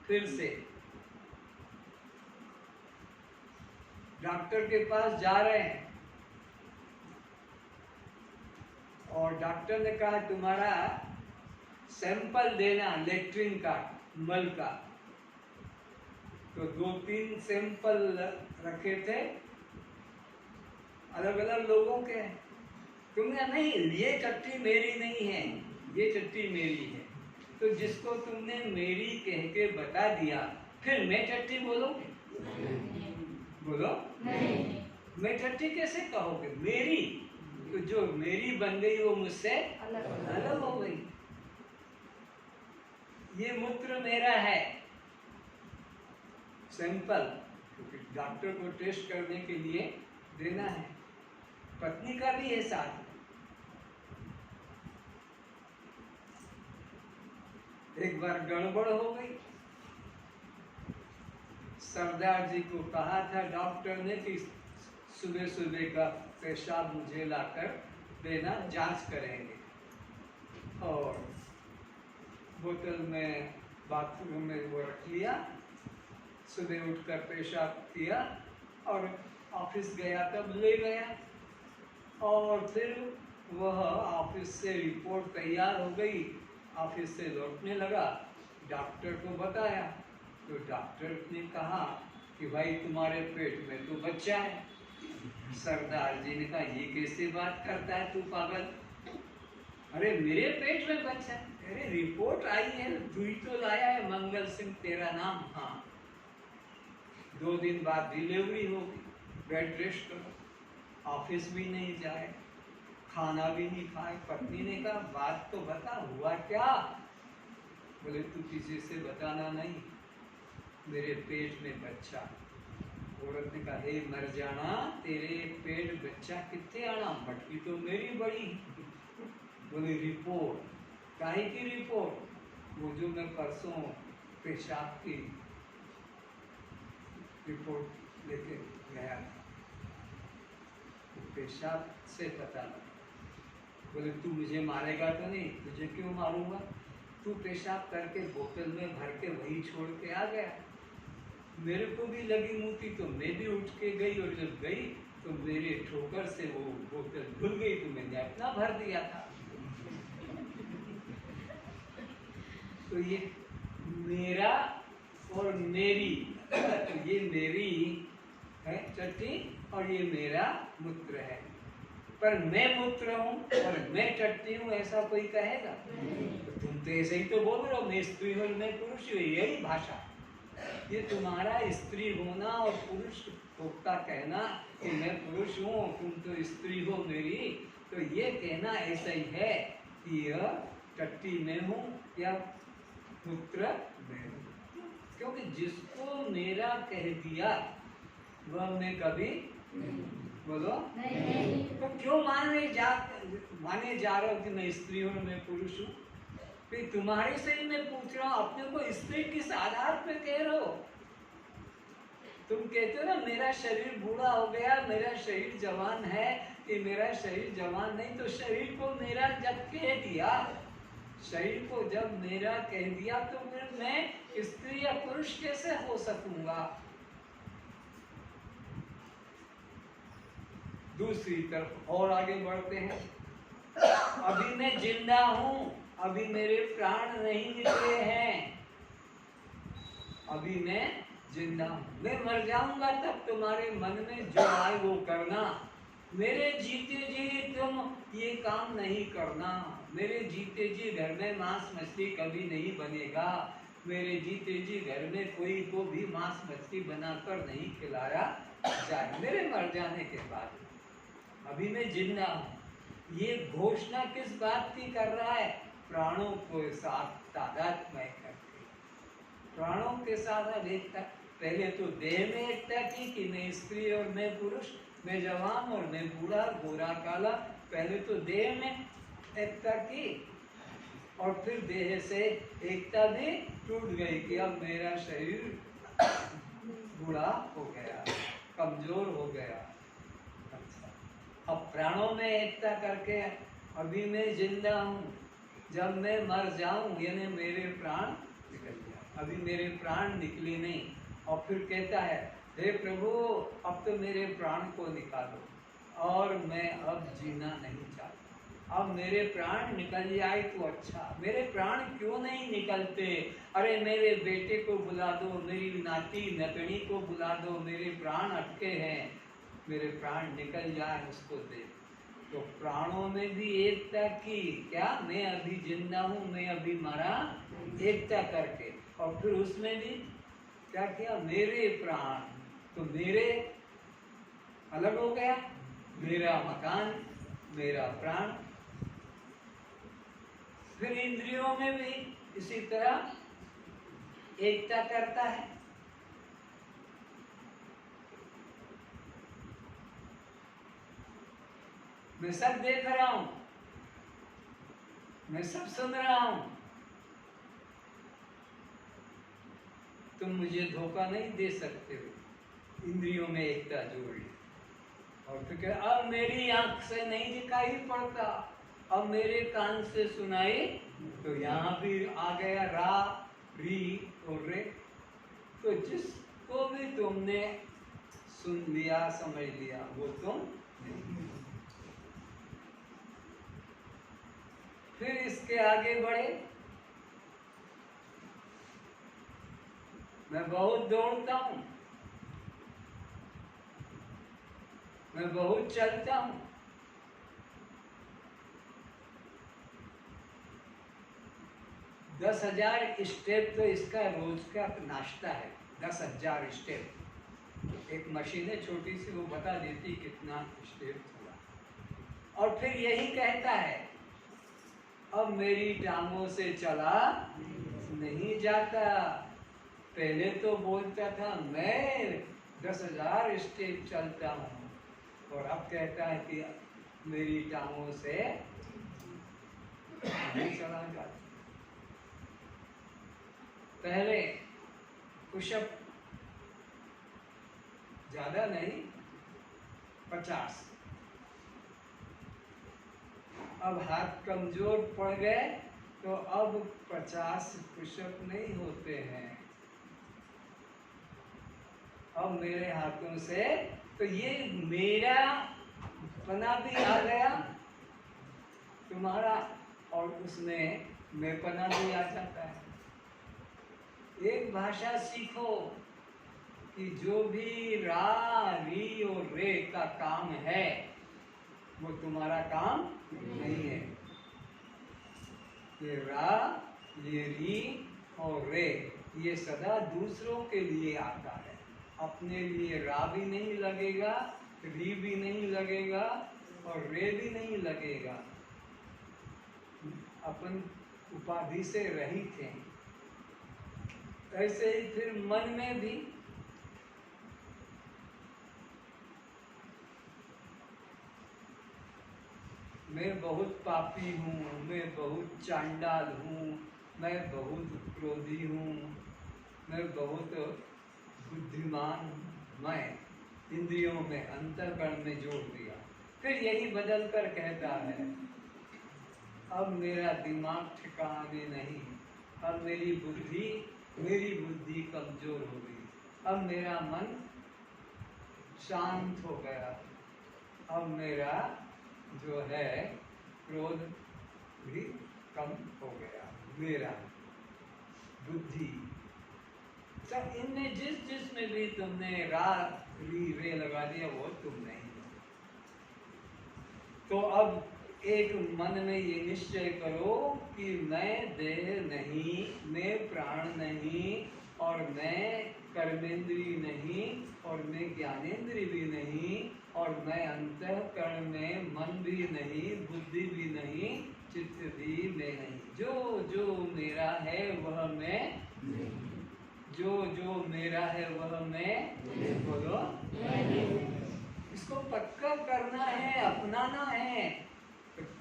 S2: फिर से डॉक्टर के पास जा रहे हैं और डॉक्टर ने कहा तुम्हारा सैंपल देना लेट्रिन का, मल का। तो 2-3 सैंपल रखे थे अलग अलग लोगों के। तुमने नहीं, ये चट्टी मेरी नहीं है, ये चट्टी मेरी है। तो जिसको तुमने मेरी कह के बता दिया फिर मैं चट्टी बोलोगे? बोलो
S4: नहीं।
S2: मैं चट्टी कैसे कहोगे? मेरी, तो जो मेरी बन गई वो मुझसे अलग हो गई। ये मूत्र मेरा है, सैंपल क्योंकि डॉक्टर को टेस्ट करने के लिए देना है। पत्नी का भी है साथ। एक बार गड़बड़ हो गई। सरदार जी को कहा था डॉक्टर ने कि सुबह सुबह का पेशाब मुझे लाकर देना, जांच करेंगे। और बोतल में बाथरूम में वो रख लिया। सुबह उठकर पेशाब किया और ऑफिस गया, तब ले गया। और फिर वह ऑफिस से रिपोर्ट तैयार हो गई, ऑफिस से लौटने लगा, डॉक्टर को बताया। तो डॉक्टर ने कहा कि भाई तुम्हारे पेट में तो बच्चा है। सरदार जी ने कहा ये कैसे बात करता है तू पागल? अरे मेरे पेट में बच्चा है? अरे रिपोर्ट आई है, तू ही तो लाया है, मंगल सिंह तेरा नाम। हाँ, 2 दिन बाद डिलीवरी होगी, बेड रेस्ट करो। ऑफिस भी नहीं जाए, खाना भी नहीं खाए। पत्नी ने कहा बात तो बता, हुआ क्या? बोले तू किसी से बताना नहीं, मेरे पेट में बच्चा। औरत ने कहा हे मर जाना, तेरे पेट बच्चा कितने आना? भटकी तो मेरी बड़ी। बोले रिपोर्ट? काहे की रिपोर्ट? वो जो मैं परसों पेशाब की रिपोर्ट लेके गया था, पेशाब से पता लगा। बोले तू मुझे मारेगा तो नहीं? तुझे क्यों मारूंगा? तू पेशाब करके बोतल में भर के वही छोड़ के आ गया। मेरे को भी लगी मुँह तो मैं भी उठ के गई, और जब गई तो मेरे ठोकर से वो बोतल भूल गई, तो मैंने अपना भर दिया था। तो ये मेरा और मेरी, तो ये मेरी है चट्टी और ये मेरा मूत्र है। पर मैं मूत्र हूँ और मैं चट्टी हूँ ऐसा कोई कहेगा? तो तुम तो ऐसे ही तो बोल रहे हो, मैं स्त्री हूँ मैं पुरुष हूँ, यही भाषा। ये तुम्हारा स्त्री होना और पुरुष का कहना कि मैं पुरुष हूँ तुम तो स्त्री हो मेरी, तो ये कहना ऐसा ही है कि यह चट्टी में हूँ या मूत्र में हूँ। क्योंकि जिसको मेरा कह दिया वह मैं कभी बोलो
S4: नहीं।
S2: तो क्यों माने जा रहे हो कि मैं स्त्री हूँ मैं पुरुष हूँ? फिर तुम्हारे से ही मैं पूछ रहा हूँ, अपने को स्त्री किस आधार पे कह रहे हो? तुम कहते हो ना मेरा शरीर बूढ़ा हो गया, मेरा शरीर जवान है, कि मेरा शरीर जवान नहीं। तो शरीर को मेरा जब कह दिया, शरीर को जब मेरा कह दिया, तो फिर मैं स्त्री या पुरुष कैसे हो सकूंगा? दूसरी तरफ और आगे बढ़ते हैं। अभी मैं जिंदा हूं, अभी मेरे प्राण नहीं निकले हैं, अभी मैं जिंदा हूं। मैं मर जाऊंगा तब तुम्हारे मन में जो आए वो करना। मेरे जीते जी तुम ये काम नहीं करना। मेरे जीते जी घर में मांस मछली कभी नहीं बनेगा। मेरे जीते जी घर में कोई को भी मांस मछली बनाकर नहीं खिलाया जाए मेरे मर जाने के बाद। अभी मैं जिंदा हूँ। ये घोषणा किस बात की कर रहा है? प्राणों को साथ तादात्म्य करके, प्राणों के साथ अब एकता। पहले तो देह में एकता की कि मैं स्त्री और मैं पुरुष, मैं जवान और मैं बूढ़ा, गोरा काला। पहले तो देह में एकता की और फिर देह से एकता भी टूट गई कि अब मेरा शरीर बूढ़ा हो गया, कमजोर हो गया। अच्छा, अब प्राणों में एकता करके अभी मैं जिंदा हूँ, जब मैं मर जाऊं यानी मेरे प्राण निकल जाए, अभी मेरे प्राण निकले नहीं। और फिर कहता है हे प्रभु अब तो मेरे प्राण को निकालो और मैं अब जीना नहीं चाहता। अब मेरे प्राण निकल जाए तो अच्छा। मेरे प्राण क्यों नहीं निकलते? अरे मेरे बेटे को बुला दो, मेरी नाती नतनी को बुला दो, मेरे प्राण अटके हैं, मेरे प्राण निकल जाए उसको दे। तो प्राणों में भी एकता की, क्या मैं अभी जिंदा हूँ, मैं अभी मरा, एकता करके। और फिर उसमें भी क्या किया? मेरे प्राण, तो मेरे अलग हो गया, मेरा मकान, मेरा प्राण। फिर इंद्रियों में भी इसी तरह एकता करता है। मैं सब देख रहा हूं, मैं सब सुन रहा हूं, तुम मुझे धोखा नहीं दे सकते हो। इंद्रियों में एकता जोड़ ली। और फिर क्या? अब मेरी आंख से नहीं दिखाई पड़ता, अब मेरे कान से सुनाई, तो यहाँ भी आ गया रा, री और रे। तो जिसको भी तुमने सुन लिया, समझ लिया, वो तुम नहीं। फिर इसके आगे बढ़े। मैं बहुत दौड़ता हूं, मैं बहुत चलता हूं, दस 10,000 स्टेप तो इसका रोज का नाश्ता है। 10,000 स्टेप। एक मशीन है छोटी सी, वो बता देती कितना स्टेप हुआ। और फिर यही कहता है अब मेरी टांगों से चला नहीं जाता। पहले तो बोलता था मैं 10,000 स्टेप चलता हूँ, और अब कहता है कि मेरी टांगों से नहीं चला जाता। पहले पुशअप ज्यादा नहीं, 50। अब हाथ कमजोर पड़ गए तो अब 50 पुशअप नहीं होते हैं। अब मेरे हाथों से, तो ये मेरा पना भी आ गया तुम्हारा, और उसमें मैं पना भी आ जाता है। एक भाषा सीखो कि जो भी रा, री और रे का काम है वो तुम्हारा काम नहीं है। ये रा, ये री और रे ये सदा दूसरों के लिए आता है, अपने लिए रा भी नहीं लगेगा, री भी नहीं लगेगा और रे भी नहीं लगेगा। अपन उपाधि से रहित हैं। ऐसे ही फिर मन में भी मैं बहुत पापी हूँ, मैं बहुत चांडाल हूँ, मैं बहुत क्रोधी हूँ, मैं बहुत बुद्धिमान हूँ। मैं इंद्रियों में, अंतःकरण में जोड़ दिया। फिर यही बदल कर कहता है अब मेरा दिमाग ठिकाने नहीं, अब मेरी बुद्धि कमजोर हो गई, अब मेरा मन शांत हो गया, अब मेरा जो है क्रोध भी कम हो गया, मेरा बुद्धि। सब इनमें जिस में भी तुमने रा, री, रे लगा दिया वो तुम नहीं। तो अब एक मन में ये निश्चय करो कि मैं देह नहीं, मैं प्राण नहीं, और मैं कर्मेंद्री नहीं, और मैं ज्ञानेंद्री भी नहीं, और मैं अंतःकरण में मन भी नहीं, बुद्धि भी नहीं, चित्त भी मैं नहीं। जो जो मेरा है वह मैं, जो जो मेरा है वह मैं, बोलो। इसको पक्का करना है, अपनाना है।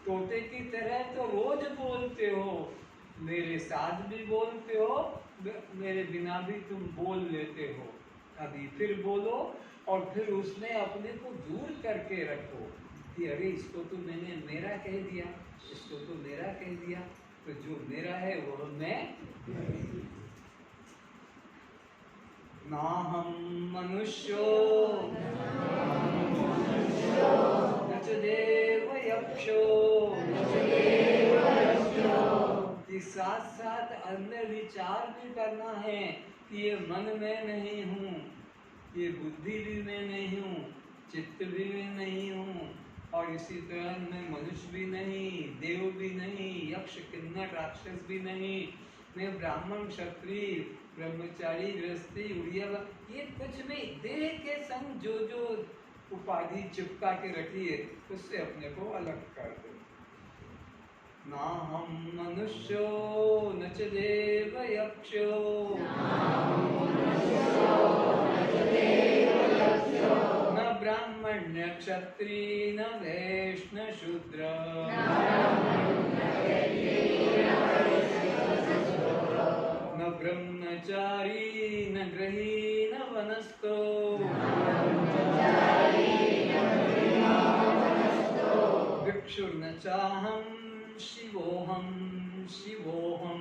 S2: तोते की तरह तो रोज बोलते हो, मेरे साथ भी बोलते हो, मेरे बिना भी तुम बोल लेते हो। अभी फिर बोलो और फिर उसमें अपने को दूर करके रखो कि अरे इसको तो मैंने मेरा कह दिया, इसको तो मेरा कह दिया, तो जो मेरा है वह मैं। ना हम मनुष्यो न च देव यक्षो, कि साथ साथ अंदर विचार भी करना है कि ये मन में नहीं हूँ, ये बुद्धि भी मैं नहीं हूँ, चित्त भी मैं नहीं हूँ, और इसी तरह मैं मनुष्य भी नहीं, देव भी नहीं, यक्ष किन्नर राक्षस भी नहीं, मैं ब्राह्मण क्षत्रिय ब्रह्मचारी गृहस्थी उड़िया, ये कुछ भी देह के संग जो जो उपाधि चिपका के रखिए उससे अपने को अलग कर दो। ना हम मनुष्यो न च देव यक्षो, न ब्राह्मण्य क्षत्रिय न वैष्णव शूद्र, न ब्रह्मचारी न गृही न वनस्थो, भिक्षुर्न चाहं शिवोऽहं शिवोऽहं।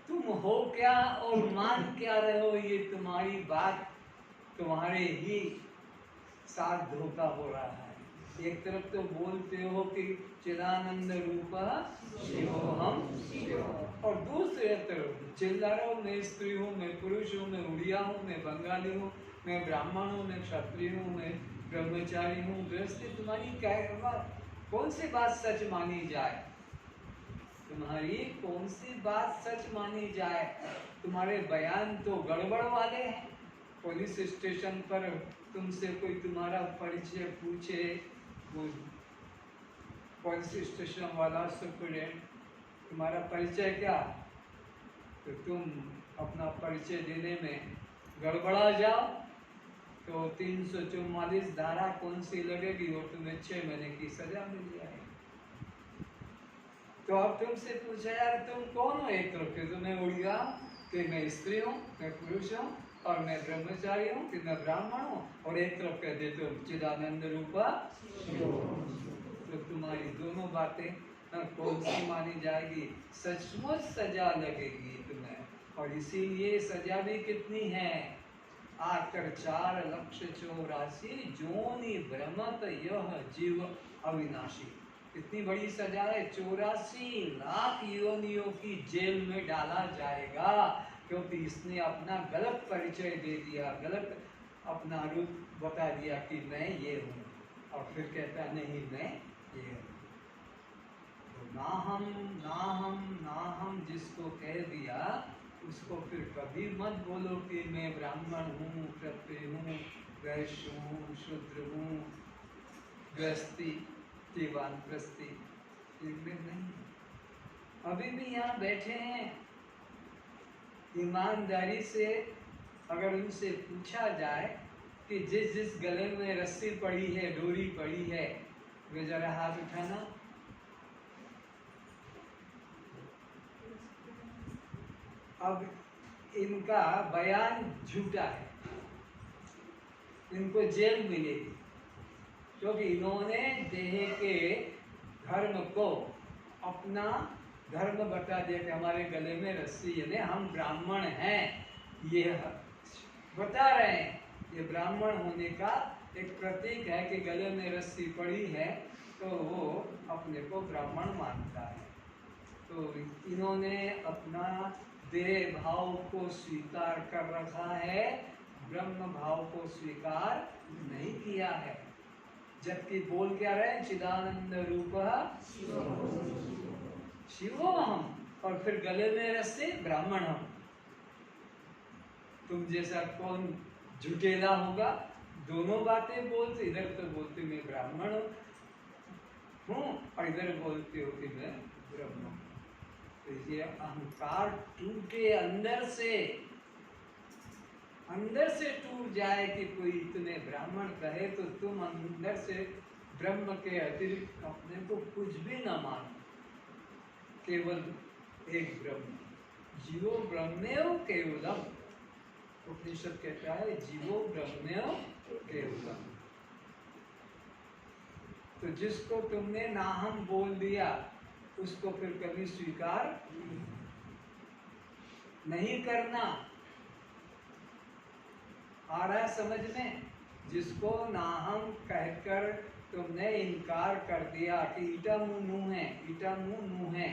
S2: तुम हो क्या और मान क्या रहे हो, ये तुम्हारी बात तुम्हारे ही साथ धोखा हो रहा है। एक तरफ तो बोलते हो कि चिदानंद रूप शिवोऽहं शिवोऽहं, और दूसरे तरफ चिल्ला रहे हो मैं स्त्री हूँ, मैं पुरुष हूँ, मैं उड़िया हूँ, मैं बंगाली हूँ, मैं ब्राह्मण हूँ, मैं क्षत्रिय हूँ, मैं ब्रह्मचारी हूँ, गृहस्थी। तुम्हारी क्या, कौन सी बात सच मानी जाए? तुम्हारी कौन सी बात सच मानी जाए? तुम्हारे बयान तो गड़बड़ वाले हैं। पुलिस स्टेशन पर तुमसे कोई तुम्हारा परिचय पूछे, वो पुलिस स्टेशन वाला सुपरिटेंडेंट तुम्हारा परिचय क्या, तो तुम अपना परिचय देने में गड़बड़ा जाओ तो 344 धारा कौन सी लगेगी और तुम्हें 6 महीने की सजा मिल जाएगी। तो अब तुमसे पूछा यार तुम कौन हो? एक तरफ के तो मैं उड़िया कि मैं स्त्री हूँ, मैं पुरुष हूँ, और मैं ब्रह्मचारी हूँ कि मैं ब्राह्मण हूँ, और एक तरफ कह देते हो चिदानंद रूपा। तो तुम्हारी दोनों बातें कौन सी मानी जाएगी? सचमुच सजा लगेगी तुम्हें। और इसीलिए सजा भी कितनी है? आकर 4,84,000 जोनि भ्रमत यह जीव अविनाशी। इतनी बड़ी सजा है, 84 लाख योनियों की जेल में डाला जाएगा, क्योंकि इसने अपना गलत परिचय दे दिया, गलत अपना रूप बता दिया कि मैं ये हूँ, और फिर कहता नहीं मैं ये हूँ। तो ना हम जिसको कह दिया उसको फिर कभी मत बोलो कि मैं ब्राह्मण हूँ, क्षत्रिय हूँ, वैश्य हूँ, शूद्र हूँ, गृहस्थी वानप्रस्थी, इनमें नहीं। अभी भी यहाँ बैठे हैं, ईमानदारी से अगर उनसे पूछा जाए कि जिस जिस गले में रस्सी पड़ी है, डोरी पड़ी है, वे जरा हाथ उठाना। अब इनका बयान झूठा है, इनको जेल मिलेगी, क्योंकि इन्होंने देह के धर्म को अपना धर्म बता दिया कि हमारे गले में रस्सी, यानी हम ब्राह्मण हैं, ये बता रहे हैं। ये ब्राह्मण होने का एक प्रतीक है कि गले में रस्सी पड़ी है तो वो अपने को ब्राह्मण मानता है। तो इन्होंने अपना देह भाव को स्वीकार कर रखा है, ब्रह्म भाव को स्वीकार नहीं किया है। जबकि बोल क्या रहे, चिदानंद रूप शिवोहम, और फिर गले में रस्से ब्राह्मण हम। तुम जैसा कौन झुटेला होगा, दोनों बातें बोलते, इधर तो बोलते मैं ब्राह्मण हूँ और इधर बोलते हो कि मैं ब्रह्म हूँ। तो ये अहंकार टूटे अंदर से टूट जाए कि कोई तुम्हें ब्राह्मण कहे तो तुम अंदर से ब्रह्म के अतिरिक्त अपने को कुछ भी न मानो, केवल एक ब्रह्म। जीवो ब्रह्मेव केवलम, उपनिषद कहता है जीवो ब्रह्मेव केवलम। तो जिसको तुमने नाहम बोल दिया उसको फिर कभी स्वीकार नहीं करना। आ रहा है समझ में? जिसको नाहम कहकर तुमने इनकार कर दिया कि ईटा मुँह नू है, ईटा मुँह नू है,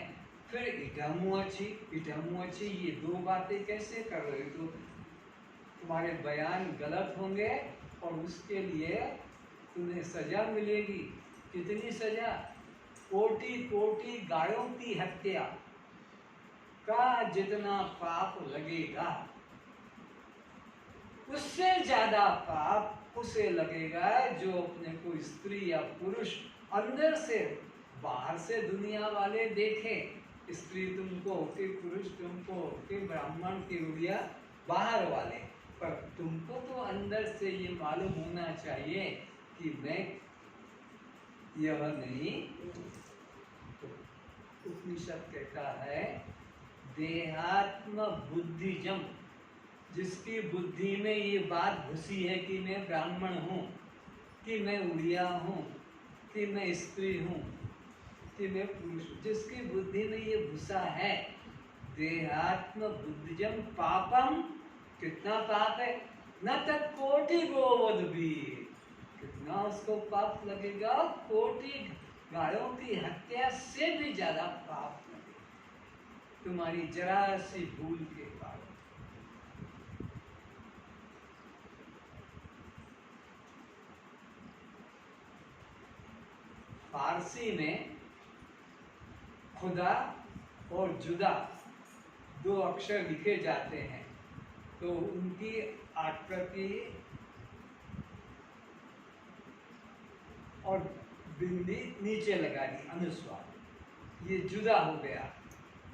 S2: फिर ईटा मुँह अच्छी, ये दो बातें कैसे कर रहे हो? तो तुम्हारे बयान गलत होंगे और उसके लिए तुम्हें सजा मिलेगी। कितनी सजा? कोटि कोटि गायों की हत्या का जितना पाप लगेगा उससे ज्यादा पाप उसे लगेगा जो अपने को स्त्री या पुरुष अंदर से, बाहर से दुनिया वाले देखें, स्त्री तुमको कि पुरुष तुमको कि ब्राह्मण की उड़िया बाहर वाले, पर तुमको तो अंदर से ये मालूम होना चाहिए कि मैं यह नहीं। तो उपनिषद कहता है देहात्म बुद्धिजम, जिसकी बुद्धि में ये बात घुसी है कि मैं ब्राह्मण हूँ, कि मैं उड़िया हूँ, कि मैं स्त्री हूँ, कि मैं पुरुष हूँ, जिसकी बुद्धि में ये घुसा है, देहात्म बुद्धिजम पापम, कितना पाप है? न तक कोटि गोवध भी, कितना उसको पाप लगेगा? कोटि गायों की हत्या से भी ज्यादा पाप लगेगा तुम्हारी जरा सी भूल के कारण। फारसी में खुदा और जुदा दो अक्षर लिखे जाते हैं, तो उनकी आकृति और बिंदी नीचे लगा दी, अनुस्वार, ये जुदा हो गया।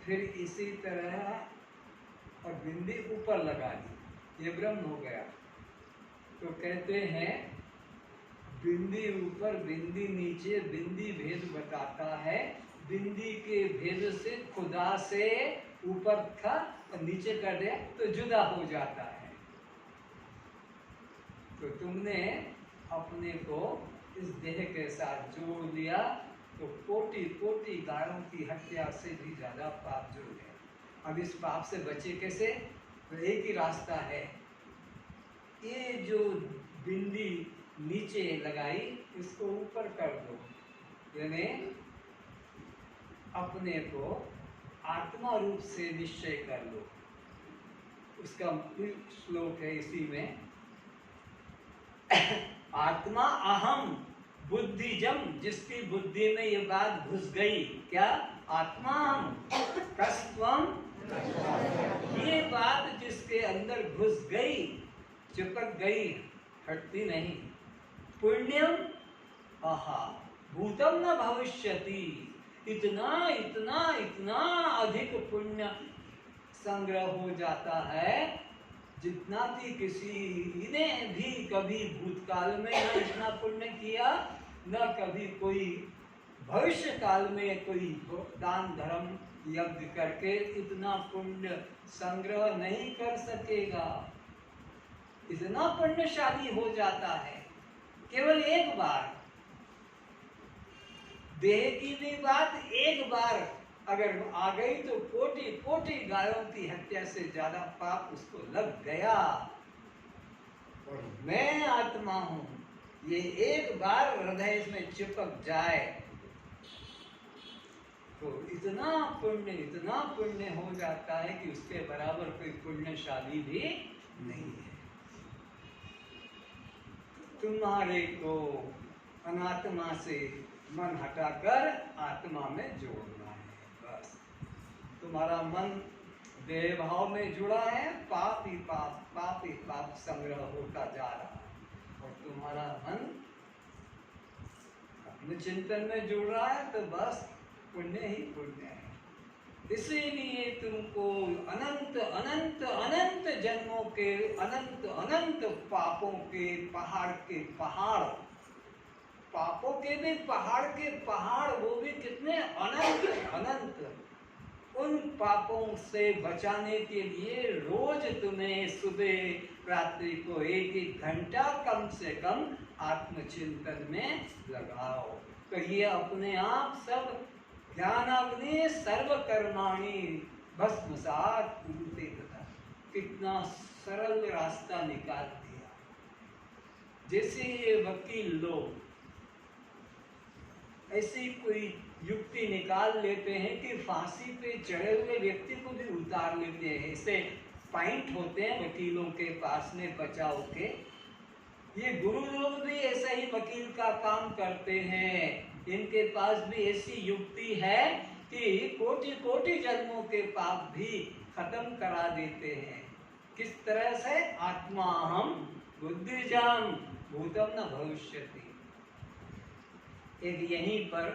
S2: फिर इसी तरह और बिंदी ऊपर लगा दी, ये ब्रह्म हो गया। तो कहते हैं बिंदी ऊपर बिंदी नीचे, बिंदी भेद बताता है। बिंदी के भेद से खुदा से ऊपर था और नीचे कर दे तो जुदा हो जाता है। तो तुमने अपने को इस देह के साथ जोड़ लिया तो कोटि कोटि गायों की हत्या से भी ज्यादा पाप जुड़ गए। अब इस पाप से बचे कैसे? तो एक ही रास्ता है, ये जो बिंदी नीचे लगाई इसको ऊपर कर दो, यानी अपने को आत्मा रूप से निश्चय कर लो। उसका श्लोक है इसी में आत्मा अहम बुद्धिजम, जिसकी बुद्धि में ये बात घुस गई, क्या? आत्मा हम कस्त्वम, ये बात जिसके अंदर घुस गई, चिपक गई, हटती नहीं। पुण्यम आहा भूतम न भविष्यति, इतना इतना इतना अधिक पुण्य संग्रह हो जाता है जितना कि किसी ने भी कभी भूतकाल में न इतना पुण्य किया, न कभी कोई भविष्य काल में कोई दान धर्म यज्ञ करके इतना पुण्य संग्रह नहीं कर सकेगा। इतना पुण्यशाली हो जाता है केवल एक बार। देह की भी बात एक बार अगर आ गई तो कोटि कोटि गायों की हत्या से ज्यादा पाप उसको लग गया। और मैं आत्मा हूं, ये एक बार हृदय में चिपक जाए तो इतना पुण्य हो जाता है कि उसके बराबर कोई पुण्यशाली भी नहीं है। तुम्हारे को अनात्मा से मन हटाकर आत्मा में जोड़ना है। बस तुम्हारा मन देह भाव में जुड़ा है, पाप ही पाप संग्रह होता जा रहा है। और तुम्हारा मन अपने चिंतन में जुड़ रहा है तो बस पुण्य ही पुण्य है। इसीलिए तुमको अनंत अनंत अनंत जन्मों के अनंत अनंत पापों के पहाड़ पापों के भी पहाड़ वो भी कितने अनंत अनंत, उन पापों से बचाने के लिए रोज तुम्हें सुबह रात्रि को 1-1 घंटा कम से कम आत्मचिंतन में लगाओ। तो ये अपने आप सब ज्ञानाग्नि सर्वकर्माणि भस्मसात् कुरुते तथा, कितना सरल रास्ता निकाल दिया। जैसे ये वकील लोग ऐसी कोई युक्ति निकाल लेते हैं कि फांसी पे चढ़े हुए व्यक्ति को भी उतार लेते हैं। ऐसे पॉइंट होते हैं वकीलों के पास में बचाव के। ये गुरु लोग भी ऐसा ही वकील का काम करते हैं। इनके पास भी ऐसी युक्ति है कि कोटि कोटि जन्मों के पाप भी खत्म करा देते हैं। किस तरह से? आत्मा हम बुद्धिजान भूतम न भविष्यति। एक यहीं पर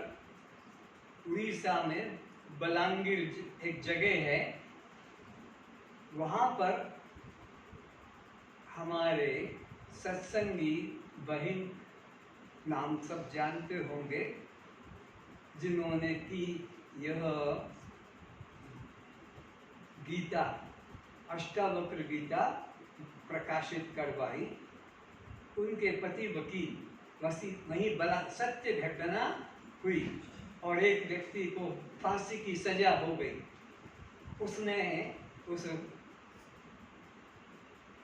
S2: उड़ीसा में बलांगीर एक जगह है, वहां पर हमारे सत्संगी बहन, नाम सब जानते होंगे, जिन्होंने की यह गीता, अष्टावक्र गीता प्रकाशित करवाई। उनके पति वकील, वहीं बला सत्य घटना हुई और एक व्यक्ति को फांसी की सजा हो गई। उसने उस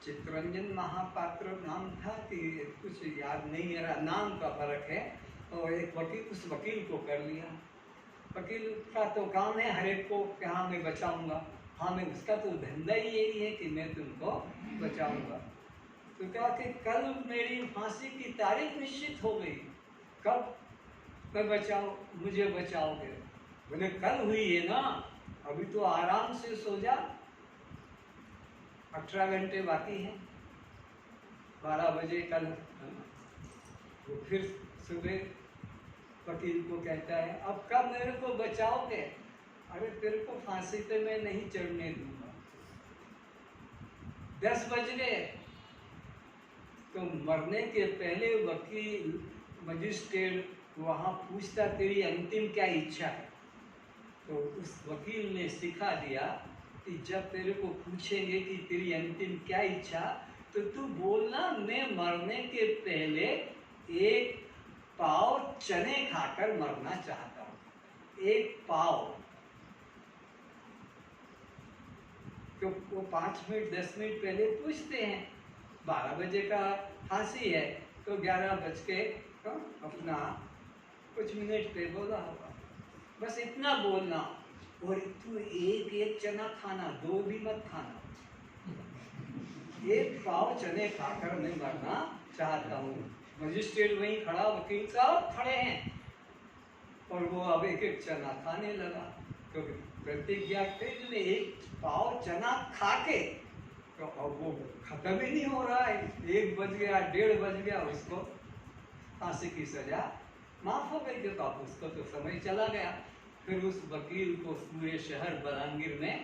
S2: चित्तरंजन महापात्र नाम था कि कुछ याद नहीं आ रहा, नाम का फर्क है। और एक वकील, उस वकील को कर लिया। वकील का तो काम है हर एक को कि हाँ मैं बचाऊंगा, हाँ मैं, उसका तो धंधा ही यही है कि मैं तुमको बचाऊंगा। तो कहा कि कल मेरी फांसी की तारीख निश्चित हो गई, कब मैं बचाओ, मुझे बचाओगे? बोले कल हुई है ना, अभी तो आराम से सो जा, 18 घंटे बाकी हैं, 12 बजे कल। वो फिर सुबह वकील को कहता है अब कब मेरे को बचाओगे? अरे तेरे को फांसी पे मैं नहीं चढ़ने दूंगा। 10 बज गए। तो मरने के पहले वकील मजिस्ट्रेट वहां पूछता तेरी अंतिम क्या इच्छा है? तो उस वकील ने सिखा दिया कि जब तेरे को पूछेंगे कि तेरी अंतिम क्या इच्छा, तो तू बोलना मैं मरने के पहले 1 पाव चने खाकर मरना चाहता हूँ। 1 पाव। तो वो 5 मिनट 10 मिनट पहले पूछते हैं। 12 बजे का फांसी है तो 11 बज के अपना कुछ मिनट पे बोला होगा। बस इतना बोलना, और तू 1 चना खाना, 2 भी मत खाना। 1 पाव चने खाकर मैं मरना चाहता हूँ। मजिस्ट्रेट वहीं खड़ा, वकील साहब खड़े हैं, और वो अब 1 चना खाने लगा। तो प्रतिज्ञा ने 1 पाव चना खा के, तो अब वो खत्म ही नहीं हो रहा है। 1 बज गया, 1:30 बज गया, उसको फांसी की सजा माफ हो गई। तो अब उसको तो समय चला गया। फिर उस वकील को पूरे शहर बलांगीर में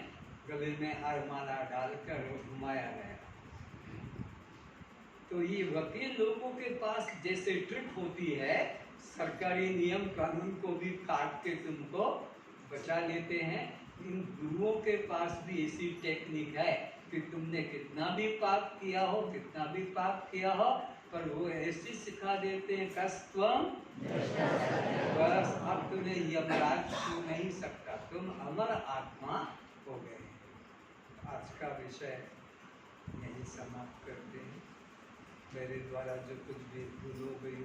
S2: गले में हार माला डालकर घुमाया गया। तो ये वकील लोगों के पास जैसे ट्रिक होती है, सरकारी नियम कानून को भी काट के तुमको बचा लेते हैं। इन गुरुओं के पास भी ऐसी टेक्निक है कि तुमने कितना भी पाप किया हो, पर वो ऐसी सिखा देते हैं कस्त्वम, बस अब तुम्हें यमराज छू नहीं सकता, तुम अमर आत्मा हो गए। आज का विषय यही समाप्त करते हैं। मेरे द्वारा जो कुछ भी भूल हो गई हो